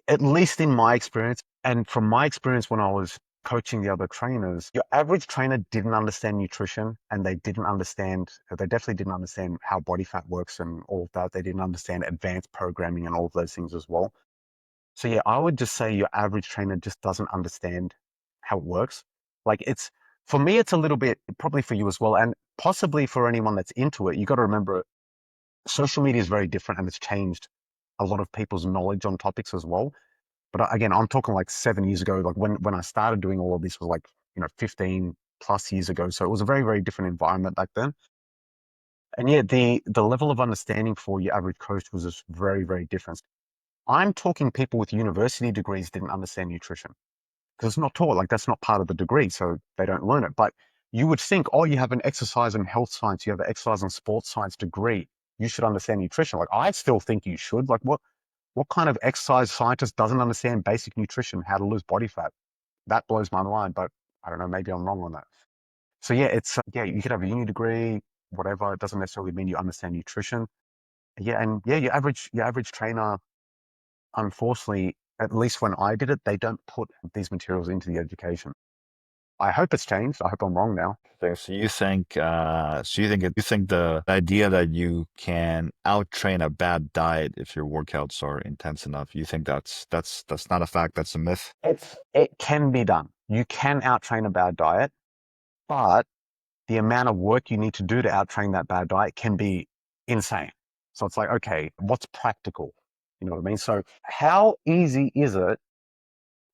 At least in my experience, and from my experience when I was coaching the other trainers, your average trainer didn't understand nutrition and they definitely didn't understand how body fat works and all of that. They didn't understand advanced programming and all of those things as well. So yeah, I would just say your average trainer just doesn't understand how it works. Like for me, it's a little bit, probably for you as well, and possibly for anyone that's into it. You got to remember, social media is very different and it's changed a lot of people's knowledge on topics as well. But again, I'm talking like 7 years ago, like when I started doing all of this was like, 15 plus years ago. So it was a very, very different environment back then. And yeah, the level of understanding for your average coach was just very, very different. I'm talking people with university degrees didn't understand nutrition because it's not taught. Like that's not part of the degree, so they don't learn it. But you would think, oh, you have an exercise and health science, you have an exercise and sports science degree, you should understand nutrition. Like I still think you should. Like what kind of exercise scientist doesn't understand basic nutrition, how to lose body fat? That blows my mind, but I don't know, maybe I'm wrong on that. So yeah, yeah, you could have a uni degree, whatever. It doesn't necessarily mean you understand nutrition. Yeah, and yeah, your average trainer, unfortunately, at least when I did it, they don't put these materials into the education. I hope it's changed. I hope I'm wrong now. So you think the idea that you can out-train a bad diet if your workouts are intense enough, you think that's not a fact, that's a myth? It can be done. You can out-train a bad diet, but the amount of work you need to do to out-train that bad diet can be insane. So it's like, okay, what's practical? You know what I mean? So how easy is it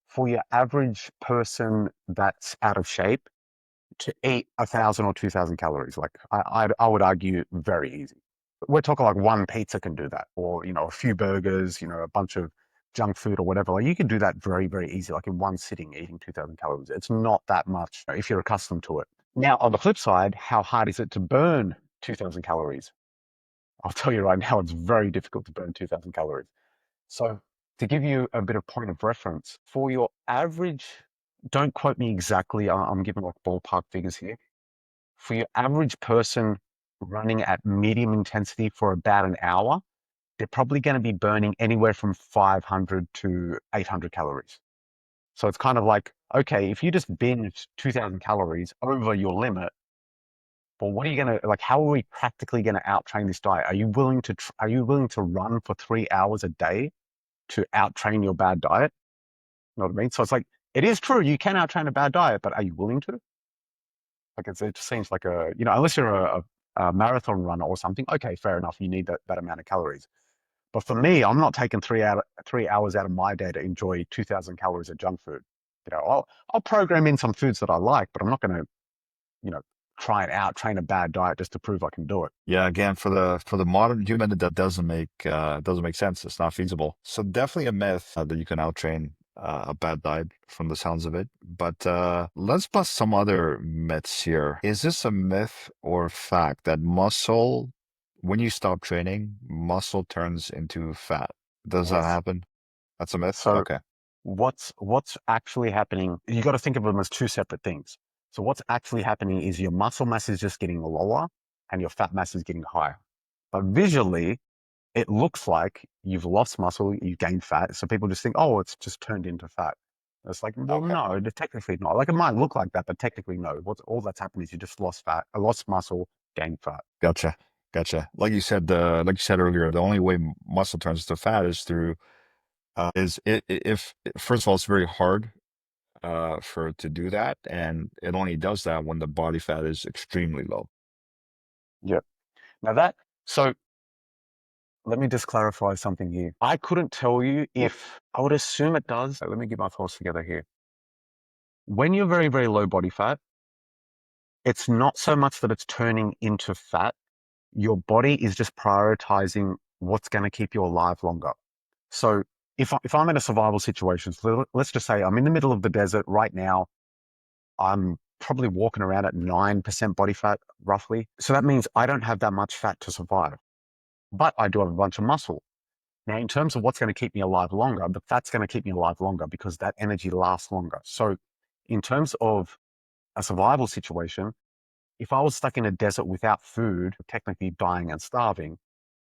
for your average person that's out of shape to eat 1,000 or 2,000 calories? Like I would argue very easy. We're talking like one pizza can do that, or a few burgers, a bunch of junk food or whatever. Like you can do that very, very easy, like in one sitting, eating 2,000 calories. It's not that much if you're accustomed to it. Now, on the flip side, how hard is it to burn 2,000 calories? I'll tell you right now, it's very difficult to burn 2,000 calories. So, to give you a bit of point of reference, for your average, don't quote me exactly, I'm giving like ballpark figures here. For your average person running at medium intensity for about an hour, they're probably going to be burning anywhere from 500 to 800 calories. So it's kind of like, okay, if you just binge 2,000 calories over your limit, but what are you going to, like, how are we practically going to out-train this diet? Are you willing to run for 3 hours a day to out-train your bad diet? You know what I mean? So it's like, it is true, you can out-train a bad diet, but are you willing to? Like, it just seems like unless you're a marathon runner or something, okay, fair enough, you need that amount of calories. But for me, I'm not taking 3 hours out of my day to enjoy 2,000 calories of junk food. I'll program in some foods that I like, but I'm not going to, you know, try and out train a bad diet just to prove I can do it. Yeah, again, for the modern human, that doesn't make sense. It's not feasible. So definitely a myth that you can out-train a bad diet from the sounds of it. But let's bust some other myths here. Is this a myth or fact that when you stop training, muscle turns into fat? Does that Yes. happen? That's a myth? So Okay. what's actually happening? You got to think of them as two separate things. So what's actually happening is your muscle mass is just getting lower and your fat mass is getting higher. But visually, it looks like you've lost muscle, you gained fat. So people just think, oh, it's just turned into fat. It's like, well, Okay. no, technically not. Like it might look like that, but technically no. All that's happened is you just lost fat, lost muscle, gained fat. Gotcha. Gotcha. Like you said earlier, the only way muscle turns to fat is through is it if first of all, it's very hard for it to do that, and it only does that when the body fat is extremely low. Yeah. Now that, so let me just clarify something here. I couldn't tell you if I would assume it does. Let me get my thoughts together here. When you're very, very low body fat, it's not so much that it's turning into fat. Your body is just prioritizing what's going to keep you alive longer. So if I'm in a survival situation, so let's just say I'm in the middle of the desert right now. I'm probably walking around at 9% body fat, roughly. So that means I don't have that much fat to survive, but I do have a bunch of muscle. Now, in terms of what's going to keep me alive longer, the fat's going to keep me alive longer because that energy lasts longer. So in terms of a survival situation, if I was stuck in a desert without food, technically dying and starving,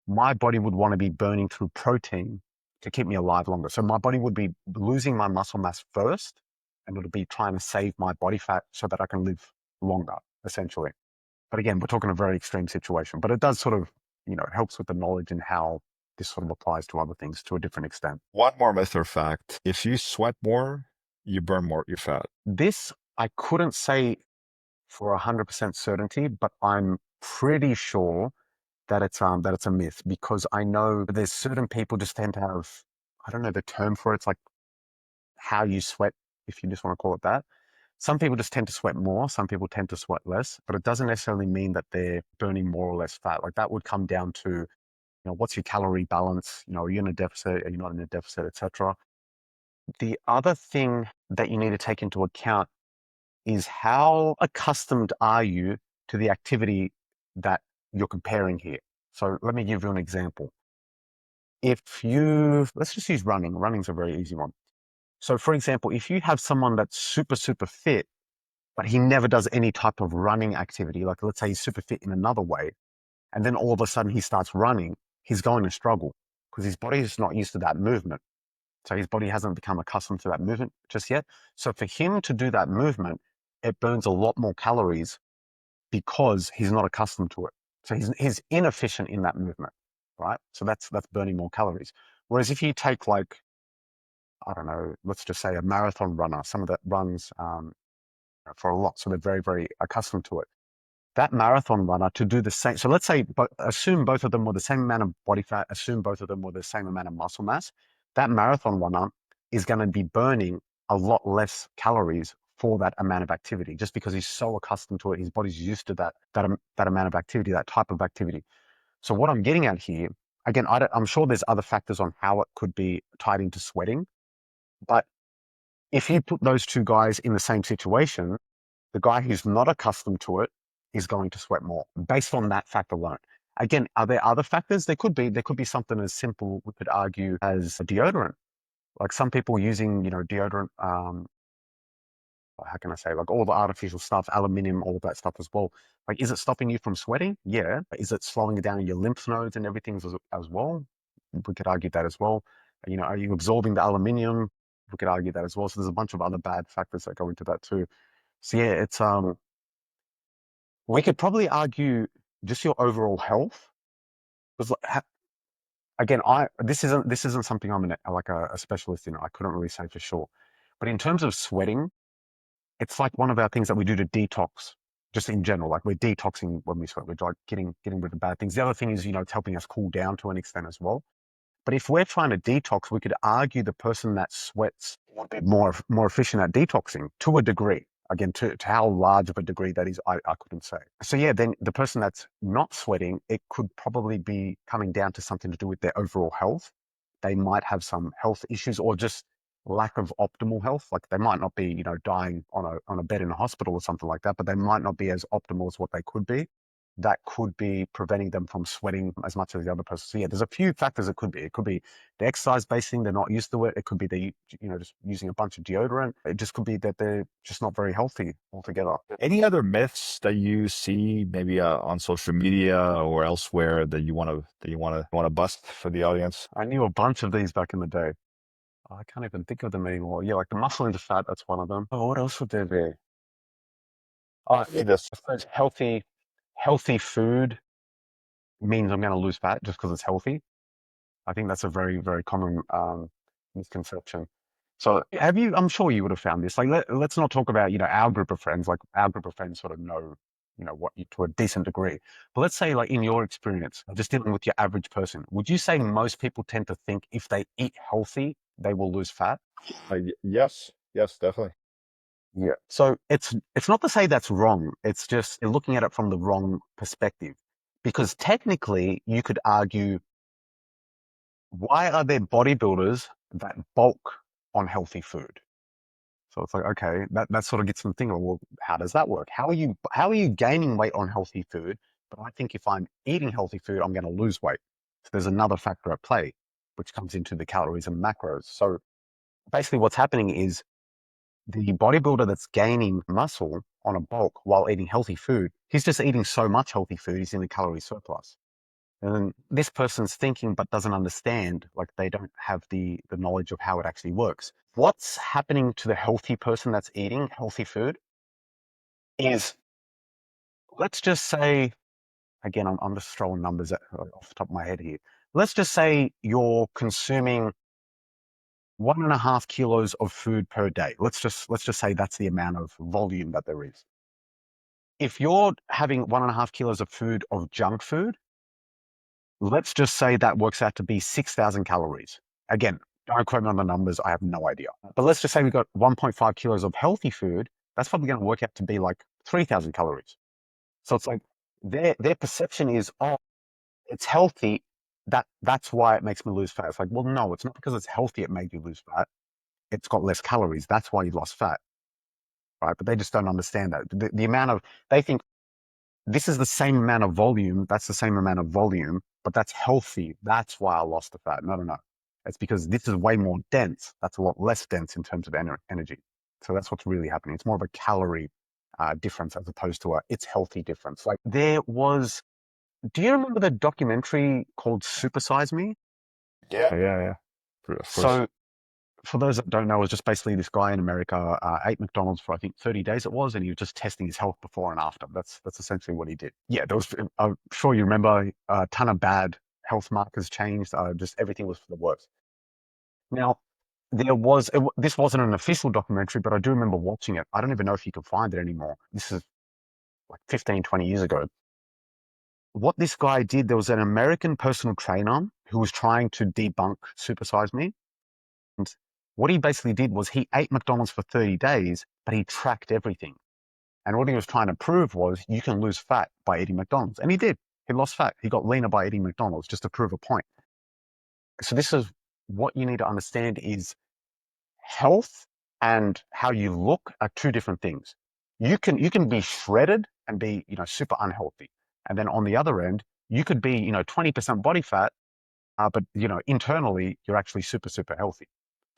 my body would want to be burning through protein to keep me alive longer. So my body would be losing my muscle mass first, and it'll be trying to save my body fat so that I can live longer, essentially. But again, we're talking a very extreme situation, but it does sort of, it helps with the knowledge and how this sort of applies to other things to a different extent. One more myth or fact. If you sweat more, you burn more your fat. This, I couldn't say for 100% certainty, but I'm pretty sure that it's a myth, because I know there's certain people just tend to have, I don't know the term for it. It's like how you sweat, if you just want to call it that. Some people just tend to sweat more. Some people tend to sweat less, but it doesn't necessarily mean that they're burning more or less fat. Like that would come down to, what's your calorie balance? Are you in a deficit? Are you not in a deficit, etc. The other thing that you need to take into account is how accustomed are you to the activity that you're comparing here. So let me give you an example. Let's just use running. Running's a very easy one. So for example, if you have someone that's super, super fit, but he never does any type of running activity, like let's say he's super fit in another way, and then all of a sudden he starts running, he's going to struggle because his body is not used to that movement. So his body hasn't become accustomed to that movement just yet. So for him to do that movement, it burns a lot more calories because he's not accustomed to it. So he's inefficient in that movement, right? So that's burning more calories. Whereas if you take like, I don't know, let's just say a marathon runner, someone that runs for a lot, so they're very, very accustomed to it. That marathon runner to do the same. So let's say, but assume both of them were the same amount of body fat, assume both of them were the same amount of muscle mass. That marathon runner is going to be burning a lot less calories for that amount of activity, just because he's so accustomed to it. His body's used to that amount of activity, that type of activity. So what I'm getting at here, again, I'm sure there's other factors on how it could be tied into sweating, but if you put those two guys in the same situation, the guy who's not accustomed to it is going to sweat more based on that fact alone. Again, are there other factors? There could be. There could be something as simple, we could argue, as a deodorant. Like some people using, deodorant, how can I say, like all the artificial stuff, aluminium, all of that stuff as well. Like, is it stopping you from sweating? Yeah. Is it slowing down your lymph nodes and everything as well? We could argue that as well. Are you absorbing the aluminium? We could argue that as well. So there's a bunch of other bad factors that go into that too. So yeah, we could probably argue just your overall health. Because again, this isn't something I'm like a specialist in. I couldn't really say for sure. But in terms of sweating, it's like one of our things that we do to detox, just in general. Like we're detoxing when we sweat. We're like getting rid of bad things. The other thing is, it's helping us cool down to an extent as well. But if we're trying to detox, we could argue the person that sweats would be more efficient at detoxing to a degree. Again, to how large of a degree that is, I couldn't say. So yeah, then the person that's not sweating, it could probably be coming down to something to do with their overall health. They might have some health issues or just lack of optimal health. Like they might not be, dying on a bed in a hospital or something like that, but they might not be as optimal as what they could be. That could be preventing them from sweating as much as the other person. So yeah, there's a few factors it could be. It could be the exercise-based thing, they're not used to it. It could be just using a bunch of deodorant. It just could be that they're just not very healthy altogether. Any other myths that you see maybe on social media or elsewhere that you want to bust for the audience? I knew a bunch of these back in the day. I can't even think of them anymore. Yeah, like the muscle into fat, that's one of them. Oh, what else would there be? This. I suppose healthy food means I'm going to lose fat just because it's healthy. I think that's a very, very common misconception. So I'm sure you would have found this. Like, let's not talk about, our group of friends. Like our group of friends sort of know, what you, to a decent degree. But let's say like in your experience, just dealing with your average person, would you say most people tend to think if they eat healthy, they will lose fat? Yes, yes, definitely. Yeah. So it's not to say that's wrong. It's just looking at it from the wrong perspective. Because technically you could argue, why are there bodybuilders that bulk on healthy food? So it's like, okay, that sort of gets them thinking, well, how does that work? How are you gaining weight on healthy food? But I think if I'm eating healthy food, I'm going to lose weight. So there's another factor at play. which comes into the calories and macros. So basically what's happening is the bodybuilder that's gaining muscle on a bulk while eating healthy food, he's just eating so much healthy food, he's in a calorie surplus. And this person's thinking but doesn't understand, like they don't have the knowledge of how it actually works. What's happening to the healthy person that's eating healthy food is, let's just say, again, I'm just throwing numbers off the top of my head here. Let's just say you're consuming 1.5 kilos of food per day. Let's just say that's the amount of volume that there is. If you're having 1.5 kilos of food of junk food, let's just say that works out to be 6,000 calories. Again, don't quote me on the numbers. I have no idea. But let's just say we got 1.5 kilos of healthy food. That's probably going to work out to be like 3,000 calories. So it's like their perception is, oh, it's healthy. That's why it makes me lose fat. It's like, well, no, it's not because it's healthy it made you lose fat. It's got less calories. That's why you lost fat, right? But they just don't understand that. The amount of, they think this is the same amount of volume. That's the same amount of volume, but that's healthy. That's why I lost the fat. No, no, no. It's because this is way more dense. That's a lot less dense in terms of energy. So that's what's really happening. It's more of a calorie difference as opposed to a it's healthy difference. Like there was, do you remember the documentary called Super Size Me? Yeah, yeah, yeah. Of course. So for those that don't know, it was just basically this guy in America ate McDonald's for I think 30 days it was, and he was just testing his health before and after. That's essentially what he did. Yeah, there was. I'm sure you remember a ton of bad health markers changed. Just everything was for the worse. Now this wasn't an official documentary, but I do remember watching it. I don't even know if you can find it anymore. This is like 15, 20 years ago. What this guy did, there was an American personal trainer who was trying to debunk Supersize Me. And what he basically did was he ate McDonald's for 30 days, but he tracked everything. And what he was trying to prove was you can lose fat by eating McDonald's. And he did. He lost fat. He got leaner by eating McDonald's just to prove a point. So this is what you need to understand is health and how you look are two different things. You can be shredded and be, super unhealthy. And then on the other end, you could be, 20% body fat, but internally you're actually super, super healthy.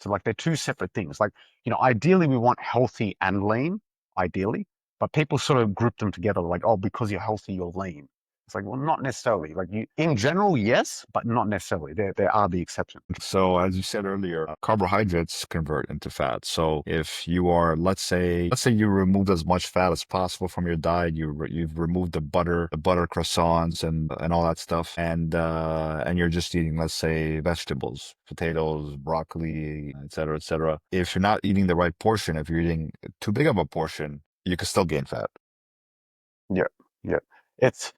So like they're two separate things. Like, ideally we want healthy and lean, ideally, but people sort of group them together like, oh, because you're healthy, you're lean. It's like, well, not necessarily. Like in general, yes, but not necessarily. There are the exceptions. So as you said earlier, carbohydrates convert into fat. So if you are, let's say you removed as much fat as possible from your diet, you've removed the butter croissants and all that stuff, and you're just eating, let's say, vegetables, potatoes, broccoli, et cetera, et cetera. If you're not eating the right portion, if you're eating too big of a portion, you can still gain fat. Yeah, yeah. It's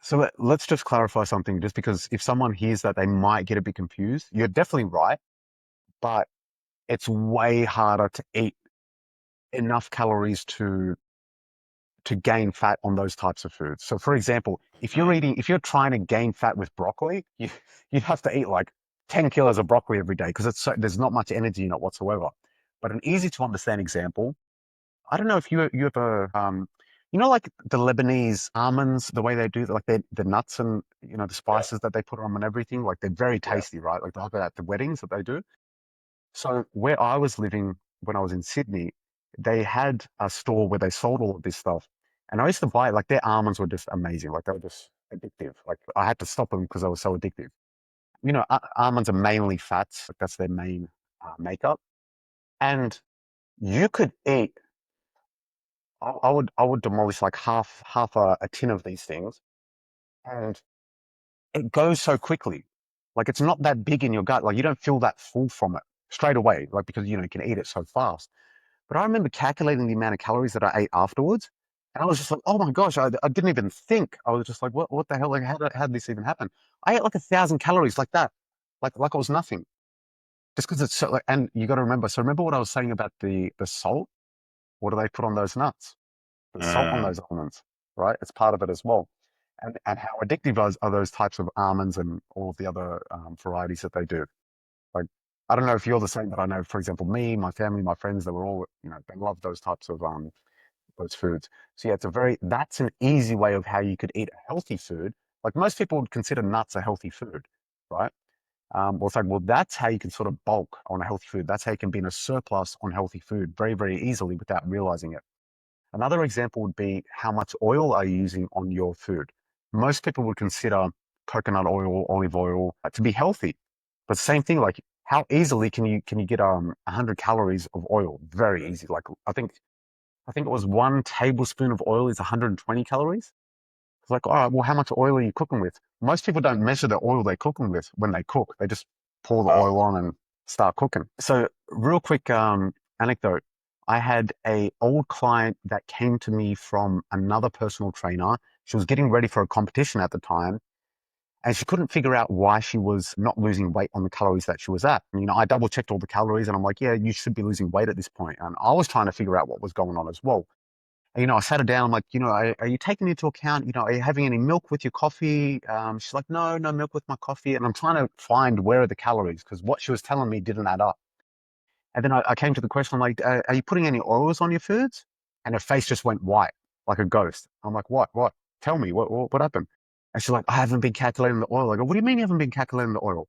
so let's just clarify something, just because if someone hears that, they might get a bit confused. You're definitely right, but it's way harder to eat enough calories to gain fat on those types of foods. So for example, if you're trying to gain fat with broccoli, you'd have to eat like 10 kilos of broccoli every day because there's not much energy in it whatsoever. But an easy to understand example, I don't know if you ever like the Lebanese almonds, the way they do like the nuts and the Yeah. spices that they put on them and everything, like they're very Yeah. tasty, right? Like they have it at the weddings that they do. So where I was living when I was in Sydney, they had a store where they sold all of this stuff. And I used to buy it, like their almonds were just amazing. Like they were just addictive. Like I had to stop them because they were so addictive. Almonds are mainly fats. Like that's their main makeup. And you could eat, I would demolish like half a tin of these things. And it goes so quickly. Like it's not that big in your gut. Like you don't feel that full from it straight away. Like because, you can eat it so fast. But I remember calculating the amount of calories that I ate afterwards. And I was just like, oh my gosh, I didn't even think. I was just like, what the hell? Like, how did this even happen? I ate like 1,000 calories like that. Like it was nothing. Just because it's so like, and you got to remember. So remember what I was saying about the salt? What do they put on those nuts? The salt on Uh, those almonds, right? It's part of it as well. And how addictive are those types of almonds and all of the other varieties that they do? Like, I don't know if you're the same, but I know, for example, me, my family, my friends, they were all, they love those types of those foods. So yeah, that's an easy way of how you could eat a healthy food. Like most people would consider nuts a healthy food, right? Well, it's like, well, that's how you can sort of bulk on a healthy food. That's how you can be in a surplus on healthy food very, very easily without realizing it. Another example would be how much oil are you using on your food? Most people would consider coconut oil, olive oil to be healthy, but same thing. Like, how easily can you get 100 calories of oil? Very easy. Like, I think it was 1 tablespoon of oil is 120 calories. It's like, all right, well, how much oil are you cooking with? Most people don't measure the oil they're cooking with when they cook. They just pour the oil on and start cooking. So, real quick anecdote. I had a old client that came to me from another personal trainer. She was getting ready for a competition at the time, and she couldn't figure out why she was not losing weight on the calories that she was at. And, I double checked all the calories, and I'm like, yeah, you should be losing weight at this point. And I was trying to figure out what was going on as well. I sat her down. I'm like, are you taking into account, are you having any milk with your coffee? She's like, no, no milk with my coffee. And I'm trying to find where are the calories because what she was telling me didn't add up. And then I came to the question, I'm like, are you putting any oils on your foods? And her face just went white, like a ghost. I'm like, what? What? Tell me, what happened? And she's like, I haven't been calculating the oil. I go, what do you mean you haven't been calculating the oil?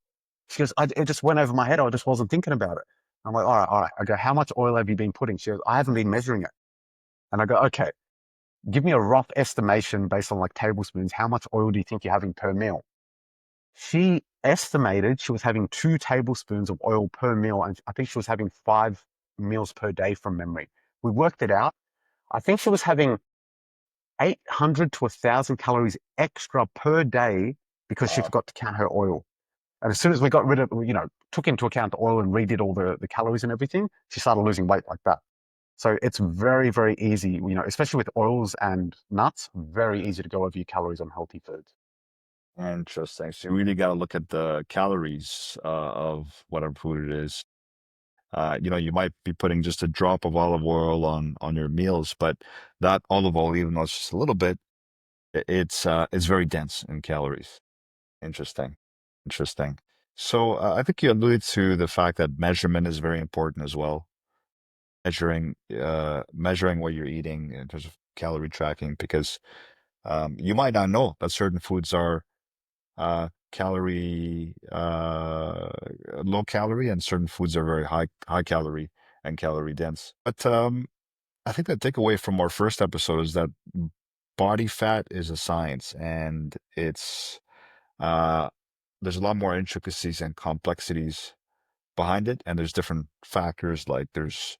She goes, it just went over my head. I just wasn't thinking about it. I'm like, all right, all right. I go, how much oil have you been putting? She goes, I haven't been measuring it. And I go, okay, give me a rough estimation based on like tablespoons. How much oil do you think you're having per meal? She estimated she was having 2 tablespoons of oil per meal, and I think she was having 5 meals per day from memory. We worked it out. I think she was having 800 to 1,000 calories extra per day because she forgot to count her oil. And as soon as we got rid of, took into account the oil and redid all the calories and everything, she started losing weight like that. So it's very, very easy, especially with oils and nuts, very easy to go over your calories on healthy foods. Interesting. So you really got to look at the calories of whatever food it is. You might be putting just a drop of olive oil on your meals, but that olive oil, even though it's just a little bit, it's very dense in calories. Interesting. Interesting. So I think you alluded to the fact that measurement is very important as well. Measuring what you're eating in terms of calorie tracking, because you might not know that certain foods are calorie low calorie and certain foods are very high calorie and calorie dense. But I think the takeaway from our first episode is that body fat is a science, and it's uh there's a lot more intricacies and complexities behind it, and there's different factors, like there's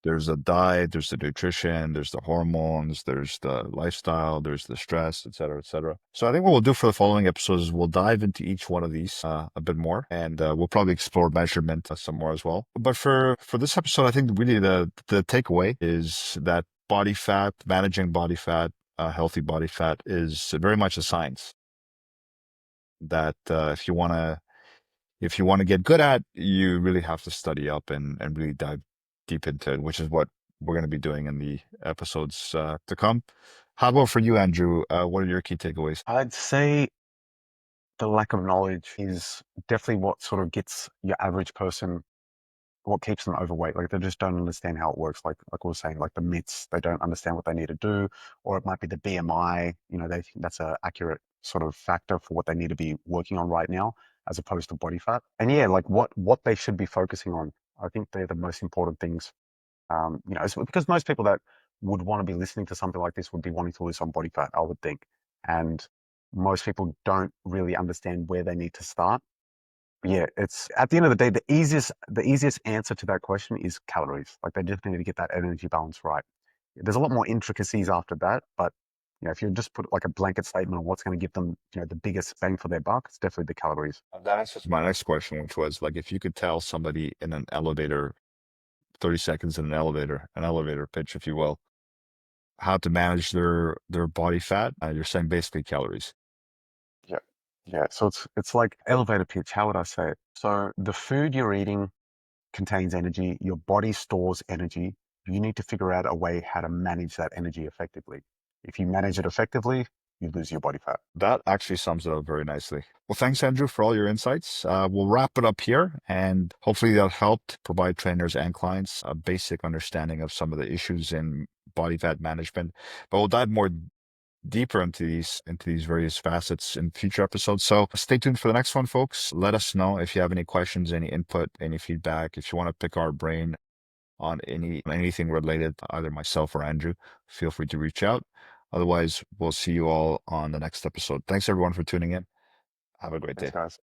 the diet, there's the nutrition, there's the hormones, there's the lifestyle, there's the stress, et cetera, et cetera. So I think what we'll do for the following episodes is we'll dive into each one of these a bit more, and we'll probably explore measurement some more as well. But for this episode, I think really the takeaway is that body fat, managing body fat, healthy body fat is very much a science that if you want to get good at, you really have to study up and really dive deep into it, which is what we're going to be doing in the episodes to come. How about for you, Andrew? What are your key takeaways? I'd say the lack of knowledge is definitely what sort of gets your average person, what keeps them overweight. Like they just don't understand how it works. Like we were saying, like the myths, they don't understand what they need to do, or it might be the BMI. They think that's a accurate sort of factor for what they need to be working on right now, as opposed to body fat. And yeah, like what they should be focusing on. I think they're the most important things. It's because most people that would want to be listening to something like this would be wanting to lose some body fat, I would think. And most people don't really understand where they need to start. Yeah, it's at the end of the day, the easiest answer to that question is calories. Like they just need to get that energy balance right. There's a lot more intricacies after that, but if you just put like a blanket statement on what's going to give them, the biggest bang for their buck, it's definitely the calories. That answers my next question, which was like if you could tell somebody in an elevator, 30 seconds in an elevator pitch, if you will, how to manage their body fat, you're saying basically calories. Yeah. Yeah. So it's like elevator pitch. How would I say it? So the food you're eating contains energy. Your body stores energy. You need to figure out a way how to manage that energy effectively. If you manage it effectively, you lose your body fat. That actually sums it up very nicely. Well, thanks, Andrew, for all your insights. We'll wrap it up here, and hopefully that helped provide trainers and clients a basic understanding of some of the issues in body fat management. But we'll dive more deeper into these various facets in future episodes. So stay tuned for the next one, folks. Let us know if you have any questions, any input, any feedback. If you want to pick our brain on anything related to either myself or Andrew, feel free to reach out. Otherwise, we'll see you all on the next episode. Thanks everyone for tuning in. Have a great Thanks, day. guys.